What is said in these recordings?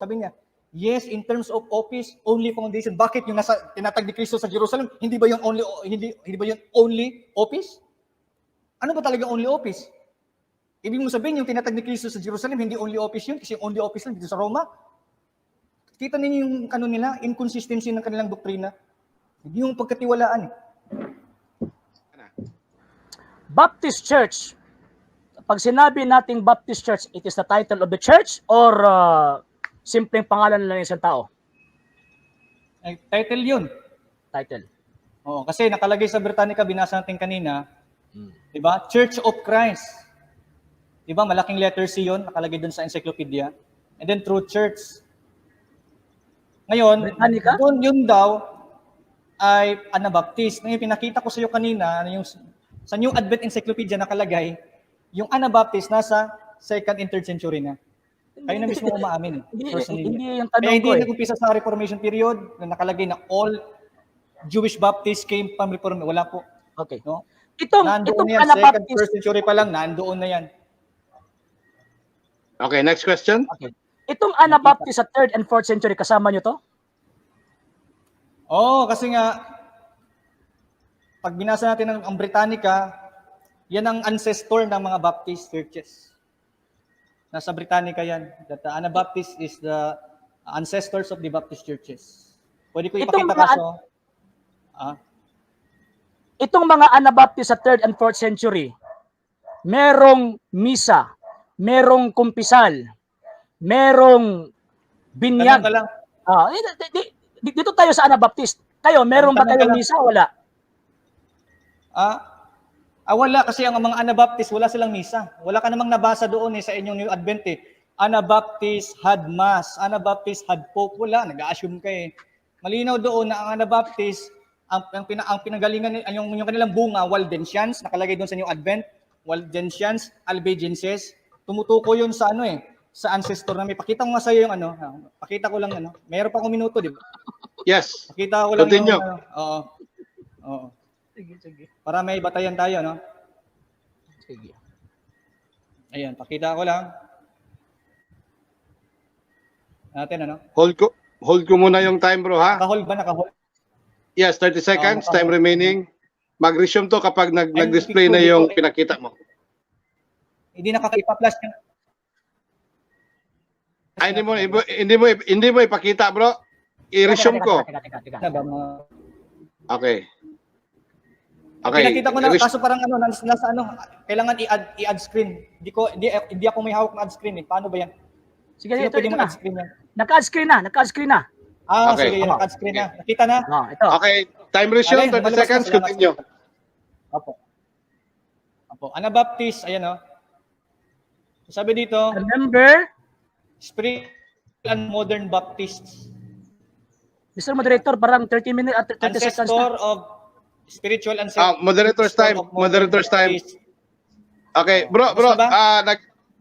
Sabi niya, yes, in terms of office, only foundation. Bakit yung nasa tinatag ni Cristo sa Jerusalem, hindi ba yung only office? Ano ba talaga only office? Ibig mo sabihin, yung tinatag ni Cristo sa Jerusalem, hindi only office yun, kasi yung only office lang dito sa Roma. Kita ninyo yung nila, inconsistency ng kanilang doktrina. Hindi yung pagkatiwalaan eh. Baptist Church. Pag sinabi nating Baptist Church, it is the title of the church or simpleng pangalan lang ng isang tao? Ay, title yun. Title. Oo, kasi nakalagay sa Britannica, binasa natin kanina, di ba? Church of Christ. Di ba? Malaking letter C yun, nakalagay dun sa encyclopedia. And then True Church. Ngayon, doon yun daw ay Anabaptist. Ngayon, pinakita ko sa iyo kanina, yung, sa New Advent Encyclopedia nakalagay, yung Anabaptist nasa 2nd and 3rd century na. Kayo na mismo umaamin. Hindi yung tanong kaya hindi ko nag-umpisa sa Reformation period na nakalagay na all Jewish Baptists came from Reformation. Wala po. Okay. No? Itong yan, Anabaptist. 2nd, 1st century pa lang, nandoon na yan. Okay, next question. Okay. Itong Anabaptist sa 3rd and 4th century, kasama nyo to? Oo, kasi nga, pag binasa natin ang Britannica, yan ang ancestor ng mga Baptist churches. Nasa Britannica yan. That the Anabaptist is the ancestors of the Baptist churches. Pwede ko ipakita kaso. Itong mga Anabaptist sa 3rd and 4th century, merong misa, merong kumpisal, merong binyag. Dito tayo sa Anabaptist. Kayo, meron ba kayong misa? Wala. Wala kasi ang mga Anabaptist, wala silang misa. Wala ka namang nabasa doon sa inyong New Advent eh. Anabaptist had Mass, Anabaptist had Pope. Wala, nag-assume ka eh. Malinaw doon na ang Anabaptist, ang pinagalingan, yung kanilang bunga, Waldensians, nakalagay doon sa New Advent, Waldensians, Albigenses, tumutuko yun sa sa ancestor na may pakita ko nga sa iyo yung pakita ko lang Meron pa akong minuto, di ba? Yes. Pakita ko lang Continue. Oo. Sige. Para may batayan tayo, no? Sige. Ayan, pakita ko lang. Natin, Hold ko muna yung time, bro, ha? Naka-hold ba? Naka-hold? Yes, 30 seconds, time remaining. Mag-resume to kapag nag-display na yung pinakita mo. Hindi nakaka-ipa-flash yung... Hindi mo ipakita, bro. I-resume ko. Okay. Okay. Pinakita ko na, kaso parang nasa kailangan i-add screen. Hindi ako may hawak na add screen eh. Paano ba yan? Sige, ito na. Add screen yan? Naka-add screen na. Okay. Sige, naka-add screen na. Nakita na? Ito. Okay, time resume, 30 seconds, continue. Opo. Anabaptist, ayan Sabi dito, Remember, Spiritual and Modern Baptists. Mr. Moderator, parang 30 minutes at 30 seconds Ancestor na. of spiritual and Moderator's time. Moderator's time. Okay, bro,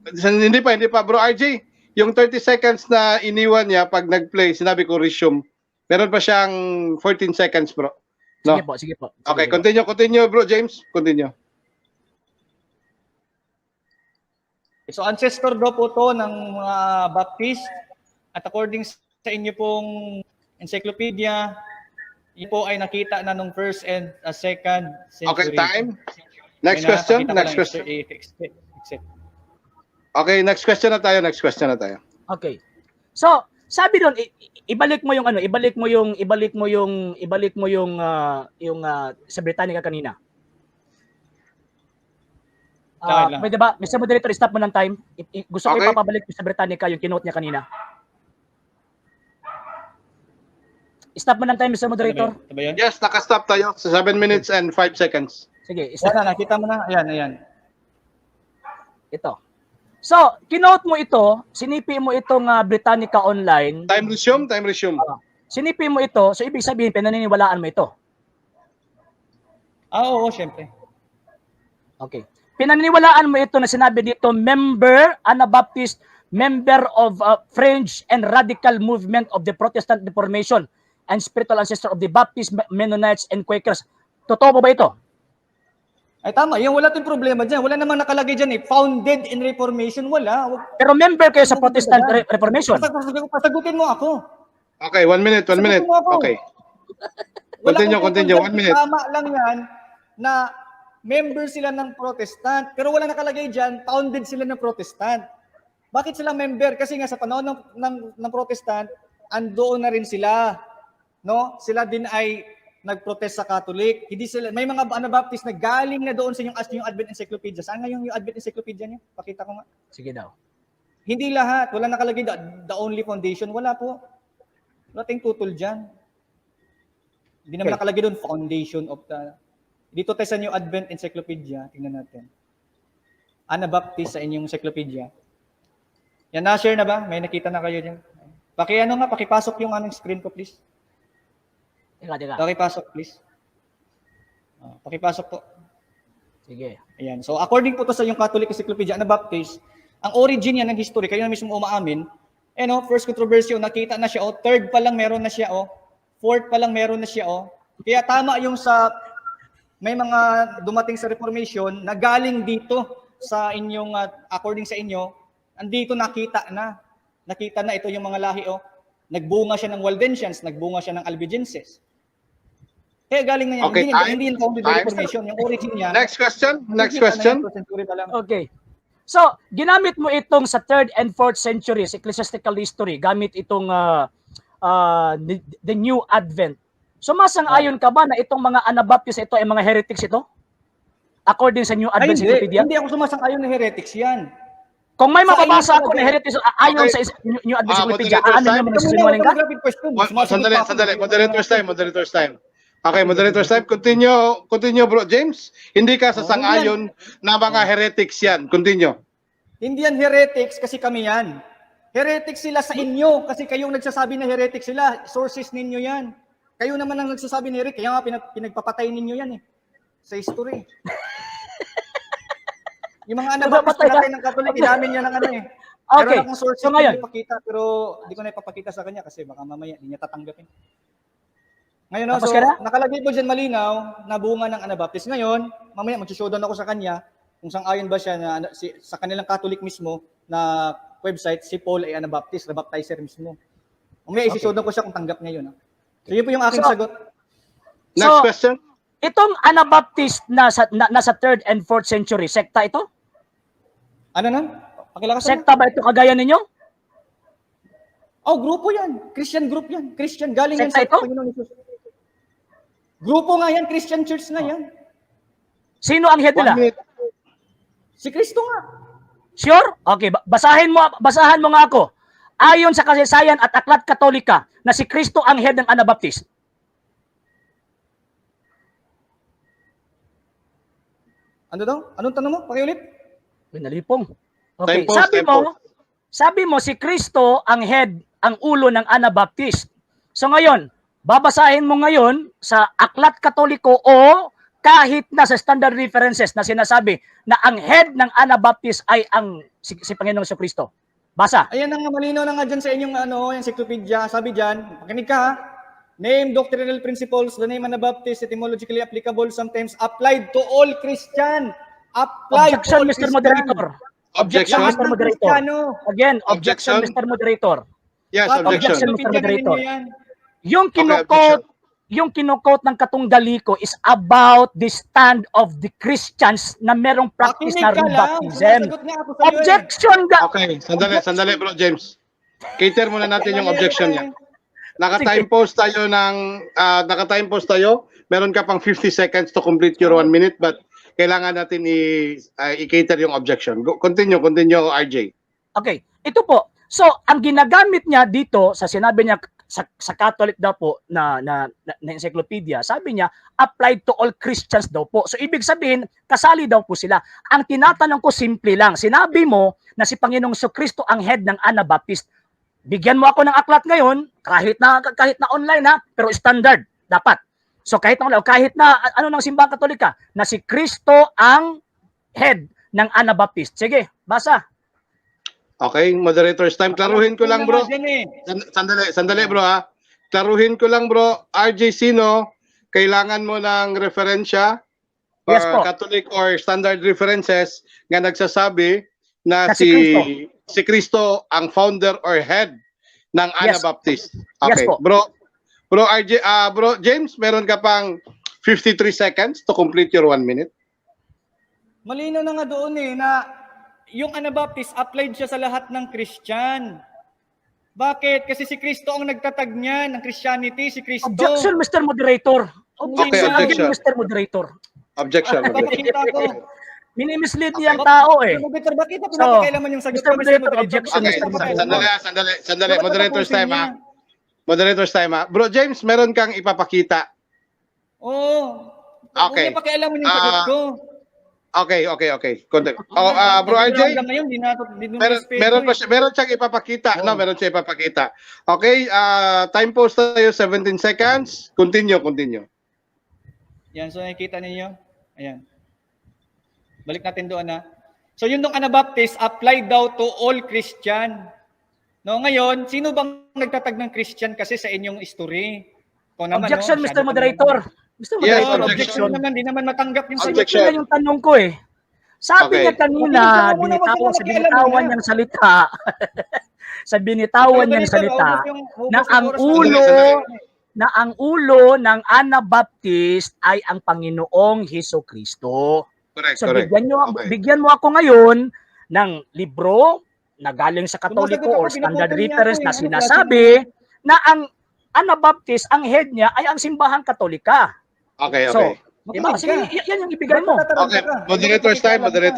hindi pa, bro RJ, yung 30 seconds na iniwan niya pag nag-play, sinabi ko resume. Meron pa siyang 14 seconds, bro. No? Sige po. Okay, continue, bro James, continue. So ancestor daw po to ng mga Baptist at according sa inyo pong encyclopedia, yun po ay nakita na nung 1st and 2nd century. Okay, time. Next question. Okay, next question na tayo. Okay. So, sabi doon, ibalik mo yung sa Britannica kanina. Pwede ba? Mr. Moderator, stop mo ng time. Gusto ko ipapabalik sa Britannica yung kinote niya kanina. Stop mo ng time, Mr. Moderator. Yes, naka-stop tayo sa 7 minutes and 5 seconds. Sige, stop. Nakita mo na. Ayan. Ito. So, kinote mo ito, sinipi mo itong Britannica online. Time resume. Sinipi mo ito, so ibig sabihin, pinaniniwalaan mo ito. Oo, syempre. Okay. Pinaniniwalaan mo ito na sinabi dito, Anabaptist, member of French and radical movement of the Protestant Reformation and spiritual ancestor of the Baptist, Mennonites, and Quakers. Totoo ba ito? Ay tama, yung wala tayong problema dyan. Wala namang nakalagay dyan eh. Founded in Reformation, wala. Pero member kayo sa Protestant Reformation. Pasagutin mo ako. Okay, 1 minute, 1 minute. Sagutin mo ako. Okay. Wala Continue, akong continue. tungkol 1 dyan. minute. Tama lang yan na member sila ng Protestant. Pero wala nakalagay dyan, founded sila ng Protestant. Bakit sila member? Kasi nga sa panahon ng Protestant, andoon na rin sila. No? Sila din ay nagprotest sa Catholic. Hindi sila, may mga Anabaptist na galing na doon sa yung Advent Encyclopedia. Saan nga yung Advent Encyclopedia niyo? Pakita ko nga. Sige daw. Hindi lahat. Wala nakalagay the only foundation. Wala po. Wala tayong tutol dyan. Hindi naman nakalagay doon foundation of the... Dito tayo sa New Advent Encyclopedia. Tingnan natin. Anabaptist sa inyong encyclopedia. Yan, na-share na ba? May nakita na kayo dyan? Pakipasok yung anong screen ko, please. Teka. Pakipasok, please. Pakipasok po. Sige. Ayan. So, according po to sa yung Catholic Encyclopedia, Anabaptist, ang origin niya ng history, kayo na mismo umaamin, first controversy, nakita na siya, third pa lang meron na siya, fourth pa lang meron na siya, Kaya tama yung sa, may mga dumating sa Reformation na galing dito sa inyong, according sa inyo, andito nakita na ito yung mga lahi, Nagbunga siya ng Waldensians, nagbunga siya ng Albigenses. Kaya galing na yan. Okay, Hindi yung founded Reformation. Yung origin niya. Next question. Next question. Okay. So, ginamit mo itong sa 3rd and 4th centuries, ecclesiastical history, gamit itong the New Advent. So, masang-ayon ka ba na itong mga Anabaptists ito ay mga heretics ito? According sa New Advent Encyclopedia? Hindi ako sumasang-ayon na heretics yan. Kung may mababasa ako na heretics ayon sa New Advent Encyclopedia, ano naman nagsisinungaling ka? Sandali. Moderator's time. Okay, moderator's time. Continue, bro. James, hindi ka sasang-ayon na mga heretics yan. Continue. Hindi yan heretics kasi kami yan. Heretics sila sa inyo kasi kayong nagsasabi na heretics sila. Sources ninyo yan. Kayo naman ang nagsasabi ni Eric. Kaya nga pinagpapatay ninyo yan sa history. Yung mga Anabaptist natin ng Catholic, inamin niya ng Okay. Meron akong sources So ngayon, ipakita pero di ko na ipapakita sa kanya kasi baka mamaya hindi niya tatanggapin. Ngayon, tapos so, ka na? nakalagay po dyan malinaw na bunga ng Anabaptist. Ngayon, mamaya mag-showdown ako sa kanya kung sang-ayon ba siya na sa kanilang Catholic mismo na website, si Paul ay Anabaptist, rebaptizer mismo. Mamaya isi-showdown ko siya kung tanggap niya yun. So, yun po yung aking sagot. Next question. Itong Anabaptist na nasa 3rd and 4th century, sekta ito? Ano na? Pakilakas na. Sekta ba ito kagaya ninyo? Grupo yan. Christian group yan. Christian. Galing yan Sekta sa ito? Panginoon Jesus. Grupo nga yan. Christian church nga yan. Sino ang head 1 nila? minute. Si Kristo nga. Sure? Okay, basahan mo nga ako. Ayon sa kasaysayan at aklat Katolika na si Kristo ang head ng Anabaptist. Ano daw? Anong tanong mo? Pakiulit. Pinalipong. Okay, Time pause. sabi mo si Kristo ang head, ang ulo ng Anabaptist. So ngayon, babasahin mo ngayon sa aklat Katoliko o kahit na sa standard references na sinasabi na ang head ng Anabaptist ay ang si Panginoong Kristo. Basa. Ayan na nga, malinaw na nga dyan sa inyong encyclopedia. Sabi dyan, pakinig ka ha. Name, doctrinal principles, the name Anabaptist, etymologically applicable, sometimes applied to all Christian. Applied Objection, to all Mr. Christian. Moderator. Objection. Mr. Moderator. Again, objection, Objection. Mr. Moderator. Yes, Objection, objection. Mr. Moderator. Yan. Yung objection. kinukot ng Katunggaliko is about the stand of the Christians na merong practice na Pakinig ka lang. rebaptism. Sumasagot nga ako sa'yo Objection ga. Okay, sandali bro, James. Cater muna natin yung objection niya. Naka-time post tayo. Meron ka pang 50 seconds to complete your 1 minute but kailangan natin i-cater yung objection. Continue, RJ. Okay, ito po. So, ang ginagamit niya dito sa sinabi niya sa Catholic daw po na encyclopedia, sabi niya applied to all Christians daw po. So ibig sabihin, kasali daw po sila. Ang tinatanong ko simple lang. Sinabi mo na si Panginoong Kristo ang head ng Anabaptist. Bigyan mo ako ng aklat ngayon, kahit na online ha, pero standard dapat. So kahit na ano ng simbahang Katolika na si Kristo ang head ng Anabaptist. Sige, basa. Okay, moderator's time. Klaruhin ko lang bro. Sandali bro ha. Klaruhin ko lang bro. RJ Sino, kailangan mo ng referensya Yes po. Catholic or standard references nga nagsasabi na Na si si Cristo ang founder or head ng Yes. Anabaptist. Yes Okay. po. Bro RJ, Bro James, meron ka pang 53 seconds to complete your 1 minute. Malinaw na nga doon na yung Anabaptist applied siya sa lahat ng Christian. Bakit? Kasi si Kristo ang nagtatag niyan ng Christianity, si Kristo. Objection, Mr. Moderator. Okay, Objection, objection. Mr. Moderator. Objection. Papakita ko. Minimislead niya ang tao eh. Moderator, bakit ako So, napakailaman yung sagot Mr. ko, Moderator, objection, Okay, Mr. Moderator. sandali. Moderator's time, ha? Moderator's time, ha? Bro James, meron kang ipapakita. Oo. Okay. Huwag pakialaman yung sagot ko. Okay. Bro RJ, Hanggang ngayon, meron siyang ipapakita. No, meron siya ipapakita. Okay, time post tayo 17 seconds. Continue. Yan, so nakikita ninyo. Ayan. Balik natin doon na. So yun nung Anabaptist, applied daw to all Christian. No, ngayon, sino bang nagtatag ng Christian kasi sa inyong history? Objection, Mr. Moderator. Mr. Yes, Moderator, objection. objection. Di naman matanggap yung sagot. Objection. Yun yung tanong ko eh. Sabi Okay. niya kanina, binitawan niyang salita. Sa binitawan niyang salita, na ang ulo ng Anabaptist ay ang Panginoong Hesukristo. Correct, So correct. bigyan mo ako ngayon ng libro na galing sa Katoliko or standard reference na sinasabi na ang Anabaptist, ang head niya ay ang simbahang Katolika. Okay. So, diba? Sige, yan yung ibigay mo. Okay, moderator's time. Tataroon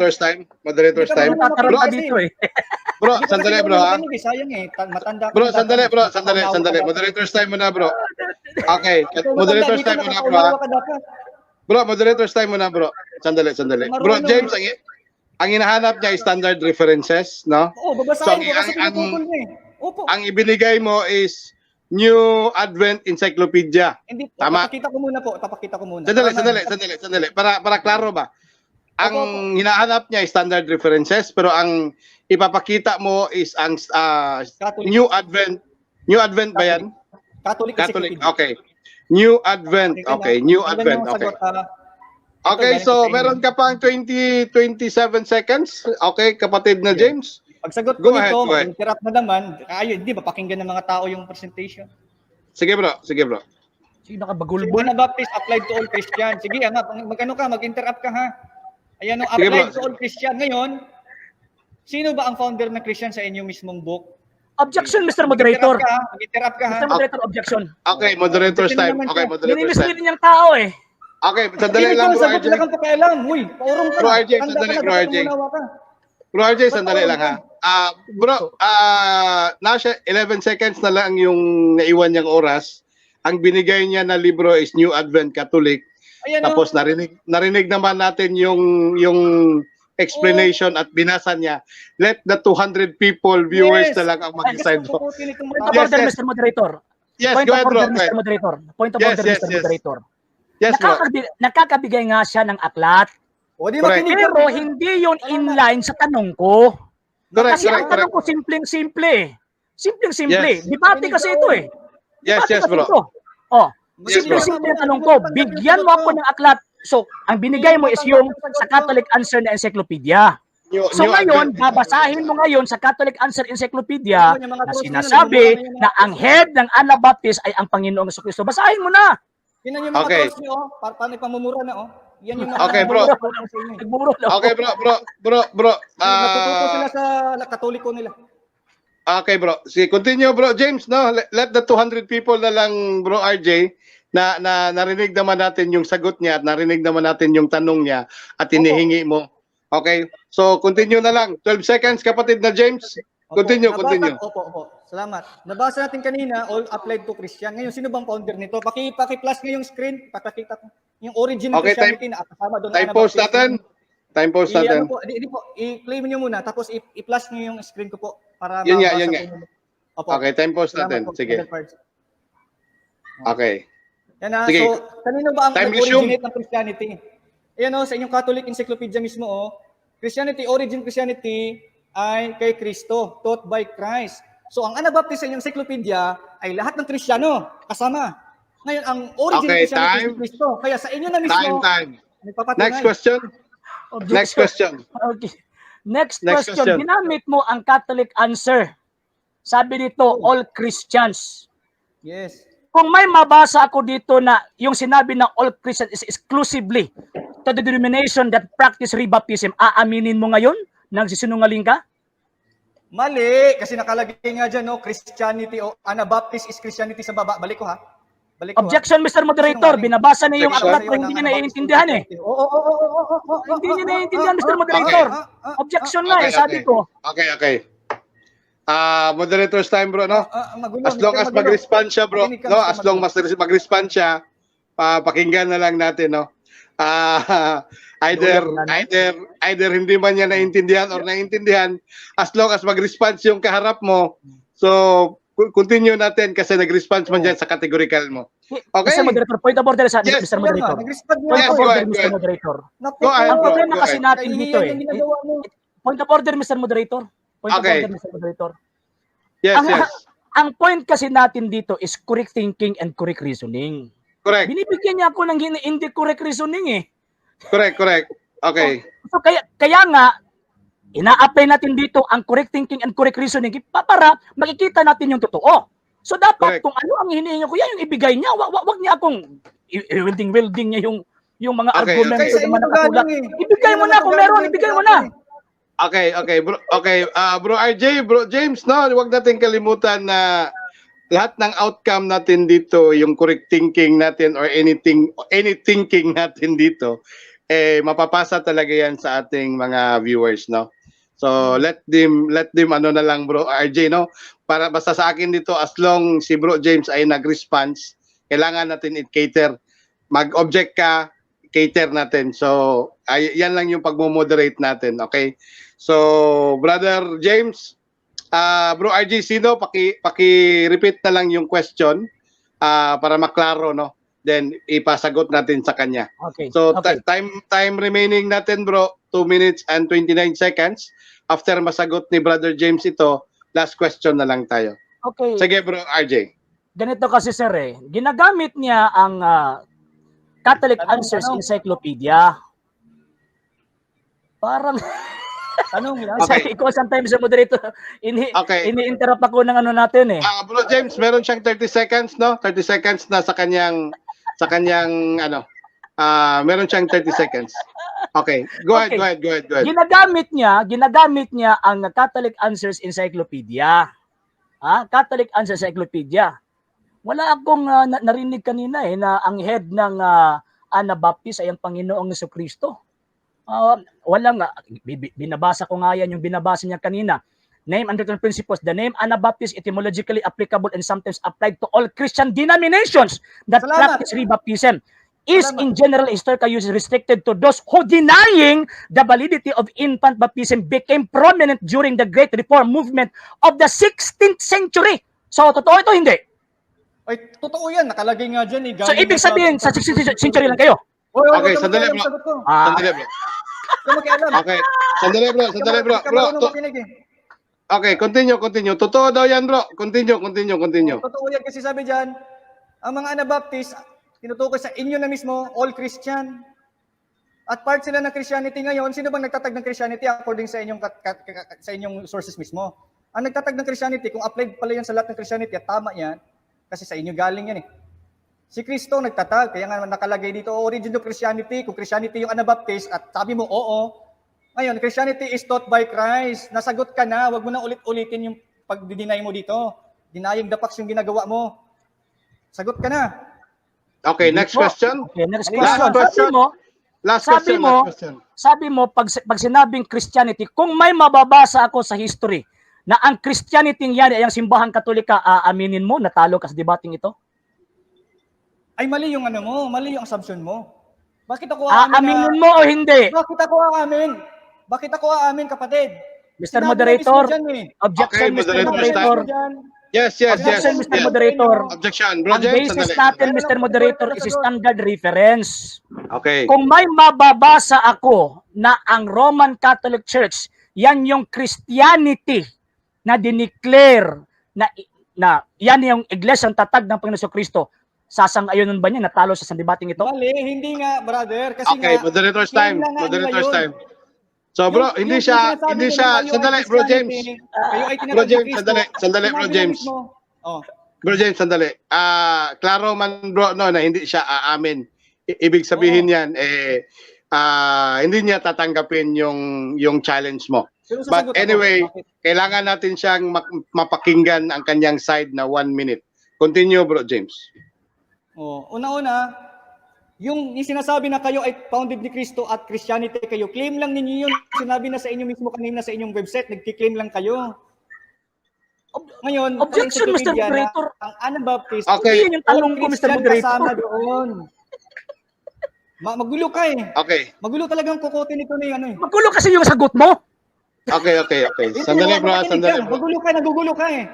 ka dito eh. Bro, sandali bro, ha? Sayang eh, matanda. Bro, sandali. Moderator's time muna, bro. Okay, moderator's time muna, bro, ha? Bro, moderator's time muna, bro. Sandali. Bro, James, ang hinahanap niya ay standard references, no? Oo, babasahin ko kasi pinututol niya eh. Opo. Ang ibinigay mo is New Advent Encyclopedia. Hindi, Tama. Ipapakita ko muna. Sandali. Para klaro ba? Ang hinahanap niya ay standard references, pero ang ipapakita mo is ang Catholic. New Advent ba yan? Catholic. Okay. New Advent. Okay, New Advent. Okay. Okay, so meron ka pang 27 seconds. Okay, kapatid na James. Pag sagot Go ko ahead, nito, go ahead. mag-interrupt na naman, hindi ba pakinggan ng mga tao yung presentation? Sige bro. Sino ka Yung bagulbol? Anabaptist applied to all Christian. Sige nga, magkano ka, mag-interrupt ka ha. Ayan, Sige, applied bro. to all Christian. Ngayon, sino ba ang founder ng Christian sa inyong mismong book? Objection, Mr. Moderator. Mag-interrupt ka ha. Mr. Moderator, objection. Okay, moderator's time. Okay, moderator's time. Minimislead niyang tao eh. Okay, sandali lang bro RJ. Sagot lang pakialam. Uy, paurong ka. Bro RJ, sandali, bro RJ. Bro RJ, sandali lang ha. Bro, nasa 11 seconds na lang yung naiwan niyang oras. Ang binigay niya na libro is New Advent Catholic. Ayan, Tapos narinig naman natin yung explanation at binasa niya. Let the 200 people, viewers na lang ang mag-decide. Point of Yes, order, yes. Mr. Moderator. Yes, Point go of ahead bro. order, Mr. Moderator. Point of Yes, order, yes, Mr. yes. Moderator. Yes bro. Nakakabigay nga siya ng aklat. O, di Correct. makinig Pero hindi yun inline sa tanong ko. Correct, Kasi ang correct. tanong ko simpleng-simple. Simpleng-simple. Yes. Debate kasi ito eh. Yes, Debate yes kasi bro. ito. Oh, Yes, bro. simple ang tanong ko. Bigyan mo ako ng aklat. So, ang binigay mo is yung sa Catholic Answer na Encyclopedia. So New ngayon, Advent. babasahin mo ngayon sa Catholic Answer Encyclopedia na sinasabi na ang head ng Anabaptist ay ang Panginoong Jesucristo. Basahin mo na. Yan yung mga Okay. trolls niyo, paano ipamumura na, Yan yung Okay, bro. Nagmuro na. Okay bro. Natututo sila sa Katoliko nila. Okay bro. Sige, continue bro James, no? Let the 200 people na lang bro RJ na narinig naman natin yung sagot niya at narinig naman natin yung tanong niya at hinihingi mo. Okay? So continue na lang. 12 seconds kapatid na James. Continue. Opo. Salamat. Nabasa natin kanina, all applied to Christian. Ngayon, sino bang founder nito? Paki-plus nyo yung screen, papakita ko. Yung origin ng Okay, Christianity na kasama doon. Time post natin. I-claim nyo muna, tapos i-plus nyo yung screen ko po para Yun nga. Opo. Okay, time post Salamat natin. po, Sige. Brother Pards. Okay. Yan na. Sige. So, kanino ba ang Time originate ng Christianity? Ayan sa inyong Catholic Encyclopedia mismo, origin Christianity ay kay Kristo, taught by Christ. So, ang Anabaptist sa inyong encyclopedia ay lahat ng Kristiyano kasama. Ngayon, ang origin ng Christianity ay Kristo. Kaya sa inyo na mismo, Time. Nagpapatunay. Next question. Next question. Okay. Next Next question. question. Ginamit mo ang Catholic answer. Sabi dito, all Christians. Yes. Kung may mabasa ako dito na yung sinabi na all Christians is exclusively to the denomination that practice rebaptism, aaminin mo ngayon? Nagsisinungaling ka? Mali, kasi nakalagay nga dyan, no, Christianity o Anabaptist is Christianity sa baba. Balik ko ha. Balik ko, Objection, Mr. Moderator. Binabasa niyo yung Objection. aklat na hindi niya naiintindihan eh. Hindi niya naiintindihan, Mr. Moderator. Objection nga eh, sabi ko. Okay. Moderator's time, bro, no? Magulo, As long as magulo. mag-respond siya, bro. Makinig ka, No, Mr. as long as mag-respond siya, pakinggan na lang natin, no? Either hindi man niya naintindihan or naintindihan, as long as mag-response yung kaharap mo, so continue natin kasi nag-response man dyan sa categorical mo. Okay? Mr. Moderator, point of order sa Yes. Mr. Moderator. Nag-respond Point Yes, of go order, ahead, go Mr. ahead. Moderator. Go ahead, Ang bro. problema Go kasi ahead. natin dito eh. Point of order, Mr. Moderator. Point of Okay. order, Mr. Moderator. Yes, yes. Ang point kasi natin dito is correct thinking and correct reasoning. Correct. Binibigyan niya ako ng hindi correct reasoning eh. Correct. Okay. So kaya nga, ina-apply natin dito ang correct thinking and correct reasoning para makikita natin yung totoo. So dapat Correct. kung ano ang hinihingi ko, yan yung ibigay niya. Wag niya akong welding niya yung mga Okay, argumento okay. na nakasulat. Ibigay mo na kung meron, ibigay mo na. Okay, bro. Okay, bro RJ, bro James, no, huwag natin kalimutan na lahat ng outcome natin dito, yung correct thinking natin or any thinking natin dito, mapapasa talaga yan sa ating mga viewers, no? So let them ano na lang, bro RJ, no? Para basta sa akin dito, as long si bro James ay nag-response, kailangan natin i-cater. Mag-object ka, cater natin. So yan lang yung pagmo-moderate natin, okay? So brother James, bro RJ, sino paki-repeat na lang yung question para maklaro, no? Then ipasagot natin sa kanya. Okay. So okay. time remaining natin, bro, 2 minutes and 29 seconds. After masagot ni brother James ito, last question na lang tayo. Okay. Sige, bro RJ. Ganito kasi sir eh. Ginagamit niya ang Catholic Tanong, Answers tanong. Encyclopedia. Parang Tanong yan. Okay. ikaw sometimes sa moderator, Okay. ini-interrupt ako ng ano natin eh. Bro James, meron siyang 30 seconds, no? 30 seconds na sa kanyang ano. Meron siyang 30 seconds. Okay. Go ahead. Ginagamit niya ang Catholic Answers Encyclopedia. Catholic Answers Encyclopedia. Wala akong narinig kanina eh na ang head ng Anabaptist ay ang Panginoong Jesucristo. Wala nga, binabasa ko nga yan yung binabasa niya kanina. Name and doctrinal principles. The name Anabaptist etymologically applicable and sometimes applied to all Christian denominations that Salamat. practice rebaptism is Salamat. in general historical use restricted to those who denying the validity of infant baptism became prominent during the Great Reform movement of the 16th century. So, totoo ito, hindi? Ay, totoo yan. Nakalagay nga dyan eh. So, ibig sabihin, sa 16th century lang kayo? Okay, sandali, bro. Sandali, bro. Okay. Sandali, bro. Okay, continue. Totoo daw yan, bro. Continue. Totoo yan kasi sabi dyan, ang mga Anabaptist, tinutukoy sa inyo na mismo, all Christian. At part sila ng Christianity ngayon. Sino bang nagtatag ng Christianity according sa inyong sources mismo? Ang nagtatag ng Christianity, kung applied pala yan sa lahat ng Christianity, at tama yan, kasi sa inyo galing yan eh. Si Kristo nagtatag, kaya nga nakalagay dito, origin of Christianity, kung Christianity yung Anabaptist, at sabi mo, oo. Ngayon, Christianity is taught by Christ. Nasagot ka na, wag mo na ulit-ulitin yung pag-deny mo dito. Denying the facts yung ginagawa mo. Sagot ka na. Okay, next question. Okay, next Last question. question. Sabi mo, pag sinabing Christianity, kung may mababasa ako sa history na ang Christianity yan ay ang simbahan Katolika, aaminin mo, natalo ka sa debating ito? Ay, mali yung mali yung assumption mo. Bakit ako aamin Aaminin mo o hindi? Bakit ako aamin, kapatid? Mr. Sinabi Moderator, na mismo dyan eh. objection, Okay, Mr. Moderator. Moderator. Yes. Objection, Mr. Moderator. Objection, bro Ang James. basis Sandali. natin, Mr. Moderator, is standard reference. Okay. Kung may mababasa ako na ang Roman Catholic Church, yan yung Christianity na dineclare na yan yung iglesia ang tatag ng Panginoon Kristo. Sasang-ayunan ba niya natalo siya sa debating ito? Mali, hindi nga, brother. Kasi Okay, nga, moderator's time. claim lang nga Moderator's nila time. So bro, Yung- hindi yung siya, sinasabi hindi nyo siya, na kayo ay sandali, bro James. Christianity, kayo ay Bro tinatawag ni James, Cristo. sandali, bro Sinabi James. na mismo. Oh. Bro James, sandali. Klaro man bro, no, na hindi siya aamin. Ibig sabihin yan, hindi niya tatanggapin yung challenge mo. Pero But sasagot ako, anyway, bakit? kailangan natin siyang mapakinggan ang kanyang side na 1 minute. Continue, bro James. Oh, una-una, yung sinasabi na kayo ay founded ni Cristo at Christianity kayo, claim lang ninyo yun. Sinabi na sa inyo mismo kanina sa inyong website, nagki-claim lang kayo. Ngayon, Objection, sa Mr. Encyclopedia na Moderator. ang Anabaptist, Okay. Yan yung tanong ko, Mr. Christian Moderator. kasama doon. Magulo ka eh. Okay. Magulo talagang kukutin ito ni ano eh. Magulo kasi yung sagot mo. Okay. Sandali, bro. Sandali, bro. Nagugulo ka eh.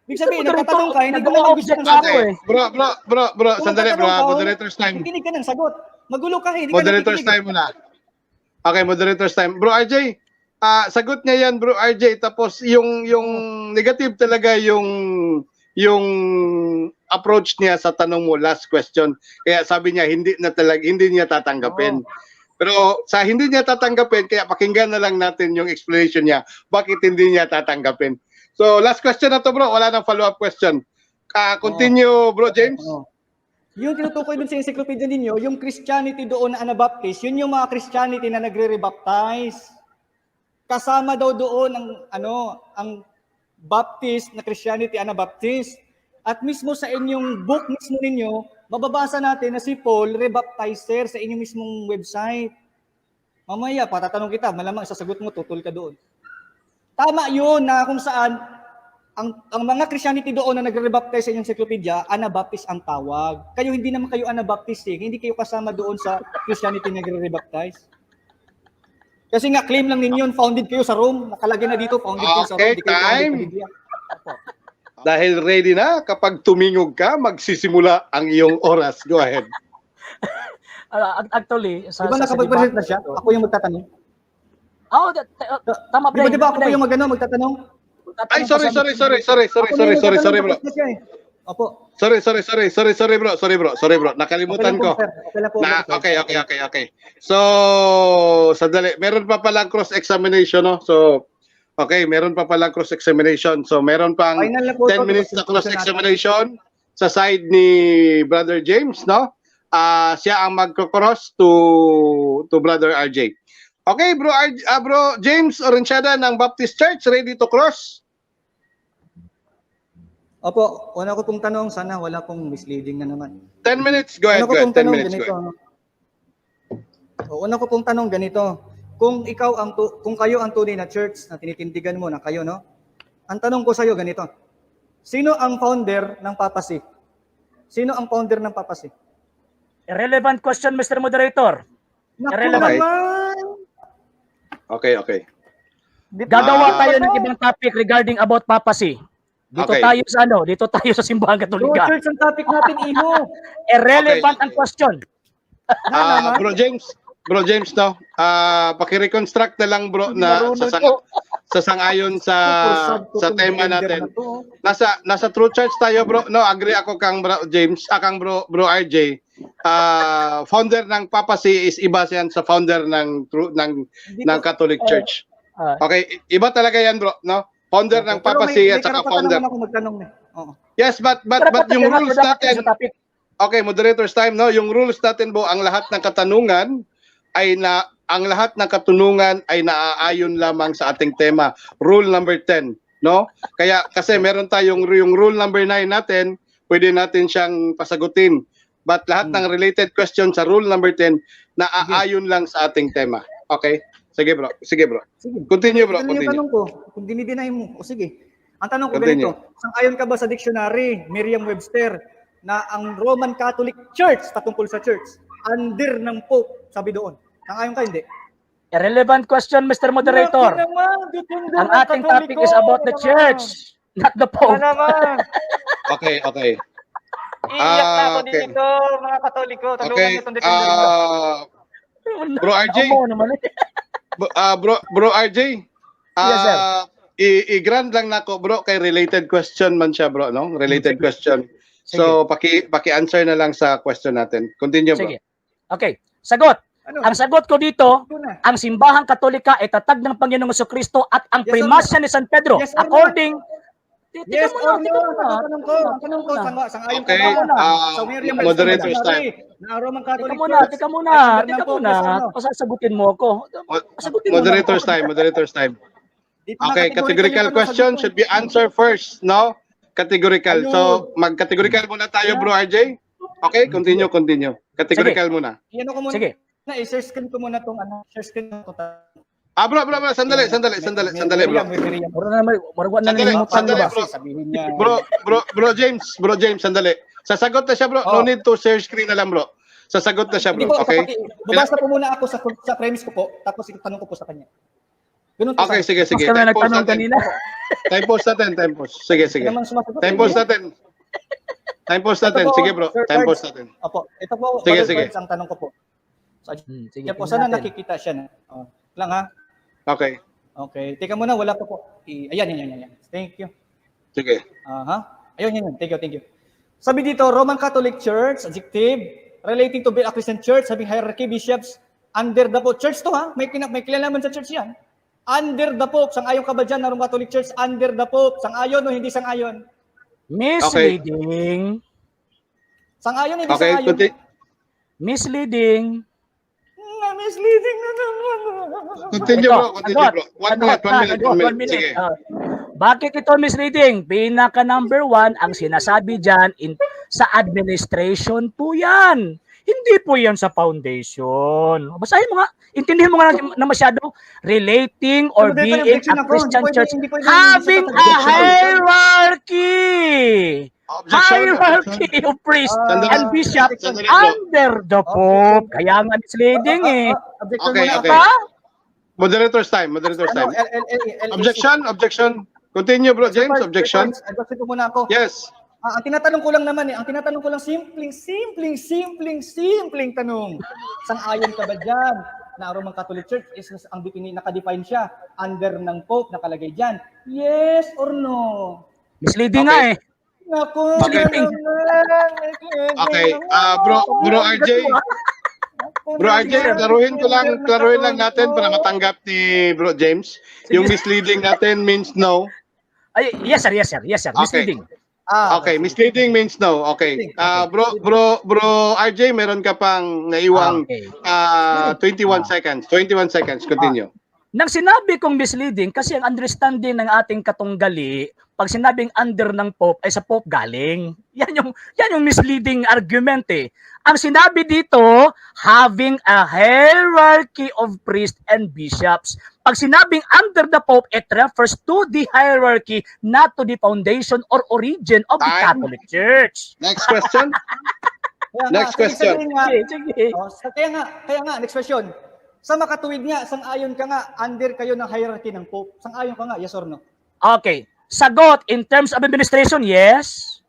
Ibig sabihin, Mr. Moderator, nagtatanong ka, hindi ko naman gusto ng nag-o-object sagot. ako Okay. Bro. Kung Sandali, bro. nagtatanong ka, Moderator's time. Nakikinig ka ng sagot. Magulo ka eh. Hindi ka Moderator's nakikinig. time muna. Okay, moderator's time. Bro RJ, sagot niya yan, bro RJ. Tapos yung negative talaga yung approach niya sa tanong mo, last question. Kaya sabi niya hindi niya tatanggapin. Pero sa hindi niya tatanggapin, kaya pakinggan na lang natin yung explanation niya bakit hindi niya tatanggapin. So last question na to, bro. Wala nang follow-up question. Continue, bro James. Yung tinutukoy dun sa encyclopedia ninyo, yung Christianity doon na Anabaptist, yun yung mga Christianity na nagre-rebaptize. Kasama daw doon ang Baptist na Christianity, Anabaptist. At mismo sa inyong book mismo ninyo, mababasa natin na si Paul, rebaptizer sa inyong mismong website. Mamaya, patatanong kita, malamang sasagot mo, tutul ka doon. Tama yun na kung saan ang mga Christianity doon na nagre-rebaptize sa inyong encyclopedia, Anabaptist ang tawag. Kayo hindi naman kayo Anabaptist eh. Hindi kayo kasama doon sa Christianity na nagre-rebaptize. Kasi nga, claim lang ninyo, founded kayo sa Rome. Nakalagay na dito, founded kayo sa Rome. Okay, Hindi kayo founded time. sa Biblia. Dahil ready na, kapag tumingog ka, magsisimula ang iyong oras. Go ahead. Actually, Di ba nakapag-present na siya? Ako yung magtatanong. Tama Di ba ako pa yung magtatanong? Ay, sorry, bro. Opo. Sorry, bro. Nakalimutan ko. Okay. So, sandali. Meron pa palang cross-examination, no? So, okay, meron pa palang cross-examination. So, meron pang 10 minutes na cross-examination sa side ni Brother James, no? Siya ang magko-cross to Brother RJ. Okay, bro James Orenchada ng Baptist Church, ready to cross? Opo, una ko pong tanong, sana wala pong misleading na naman. 10 minutes, go ahead. 10 minutes, go ahead. Una ko pong tanong ganito. Kung kayo ang tunay na church na tinitindigan mo na kayo, no? Ang tanong ko sa iyo ganito. Sino ang founder ng papacy? Sino ang founder ng papacy? Irrelevant question, Mr. Moderator. Irrelevant. Okay. Gagawa tayo ng ibang topic regarding about papacy. Dito tayo sa simbahan Katolika. Church ang topic natin, Iho. Irrelevant ang question. Bro James, no? Paki-reconstruct na lang, bro, na sa sangayon sa tema natin. Nasa True Church tayo, bro. No, agree ako kang bro James, kang bro RJ. Founder ng papacy is iba yan sa founder ng Catholic Church. Okay, iba talaga yan, bro, no? Founder ng papacy at saka founder. Yes, but yung rules natin. Okay, moderator's time, no? Yung rules natin, bro, ang lahat ng katanungan ay naaayon lamang sa ating tema. Rule number 10, no? Kaya kasi meron tayong yung rule number 9 natin, pwede natin siyang pasagutin. But lahat ng related questions sa rule number 10 naaayon lang sa ating tema. Okay? Sige, bro. Continue, bro. Continue. Yung tanong ko, kung dinideny mo, sige. Ang tanong ko ganito, sang-ayon ka ba sa dictionary, Merriam-Webster, na ang Roman Catholic Church, patungkol sa church, under ng Pope, sabi doon. Sang-ayon ka, hindi? Irrelevant question, Mr. Moderator. Ang ating topic is about the church, not the Pope. Okay. Iiyak na ako dito, mga Katoliko. Okay. Bro RJ. Bro RJ. Yes, sir. I-grant lang nako, bro, kay related question man siya, bro, no? Related question. So, paki-answer na lang sa question natin. Continue, bro. Sige. Okay. Sagot. Ano? Ang sagot ko dito, Ito na. ang simbahang Katolika ay tatag ng Panginoong Jesucristo at ang Yes or primasya ni San Pedro. Yes or no? According... Yes or no? Tika Ang tanong ko, sang-ayon Okay, ka ba? Sa Miriam moderator's time. Na Roman Catholic Tika muna. Church, Tika under ng Pope, muna. yes or no? Pasasagutin mo ako. Pasagutin mo Moderator's lang ako. time, moderator's time. Di pa Okay, na categorical yung question sagot ko. should be answered first, no? Categorical. Ayun. So, mag-categorical muna tayo, bro RJ. Okay, continue. Categorical muna. Yan ako muna. Sige. I-share screen ko muna tong share screen ko. Bro, sandali, bro. Mura na naman, maragwan na Sandali, nilimutan ko ba? bro. Sabihin niya. Bro James, sandali. Sasagot na siya, bro. No need to share screen na lang, bro. Sasagot na siya, Hindi bro. po, Okay? babasa po muna ako sa premise ko po, tapos itanong ko po sa kanya. Ganun po. Okay, sige. Mas kami nagtanong kanina. Time pause natin. Sige. Hindi naman sumasagot. Time pause natin. Sige, bro. Time pause natin. Opo, ito po, Sige. ang tanong ko po. Sige, Yan po, tingnan sana natin. nakikita siya na. Lang ha. Okay. Okay. Teka muna, wala pa po. Ayan. Thank you. Sige. Ayun. Thank you. Sabi dito, Roman Catholic Church, adjective, relating to be a Christian church, having hierarchy, bishops, under the Pope. Church to ha? May kinalaman sa church yan. Under the Pope. Sang-ayon ka ba dyan na Roman Catholic Church? Under the Pope. Sang-ayon o hindi sang-ayon? Misleading. Sang-ayon, hindi Okay, sang-ayon. Misleading. Misleading na naman. Continue, bro. One minute. Sige. Bakit ito misleading? Pinaka number 1, ang sinasabi dyan, sa administration po yan. Hindi po yan sa foundation. Basahin mo nga. Intindihin mo nga na masyado. Relating or Ano, dito, being objection a ako. Christian Hindi church. pwede Having a objection. hierarchy. Objection. Hierarchy of priests Sandali. and bishops Sandali, bro. under the Pope. Kaya nga misleading eh. Objection Okay, muna okay. ako. Ha? Moderator's time. Objection. Continue, bro James. Objection. Objection ko muna ako. Yes. Ang tinatanong ko lang naman ang tinatanong ko lang simpleng tanong. Sang-ayon ka ba dyan na Roman Catholic Church is ang nakadefine siya under ng Pope nakalagay dyan? Yes or no? Misleading Okay. nga eh. Naku, Okay. Okay. Bro RJ. Bro RJ, klaruhin lang natin para matanggap ni Bro James. Yung misleading natin means no. Ay, yes sir. Misleading. Okay, misleading means no. Okay. Bro RJ, meron ka pang naiwang Okay. 21 seconds. 21 seconds. Continue. Nang sinabi kong misleading, kasi ang understanding ng ating katunggali, pag sinabing under ng Pope, ay sa Pope galing. Yan yung misleading argument eh. Ang sinabi dito, having a hierarchy of priests and bishops. Pag sinabing under the Pope, it refers to the hierarchy, not to the foundation or origin of the Time. Catholic Church. Next question. Next question. Sige. Kaya nga, next question. Sa makatuwid nga, sang-ayon ka nga, under kayo ng hierarchy ng Pope. Sang-ayon ka nga, yes or no? Okay. Sagot, in terms of administration, yes.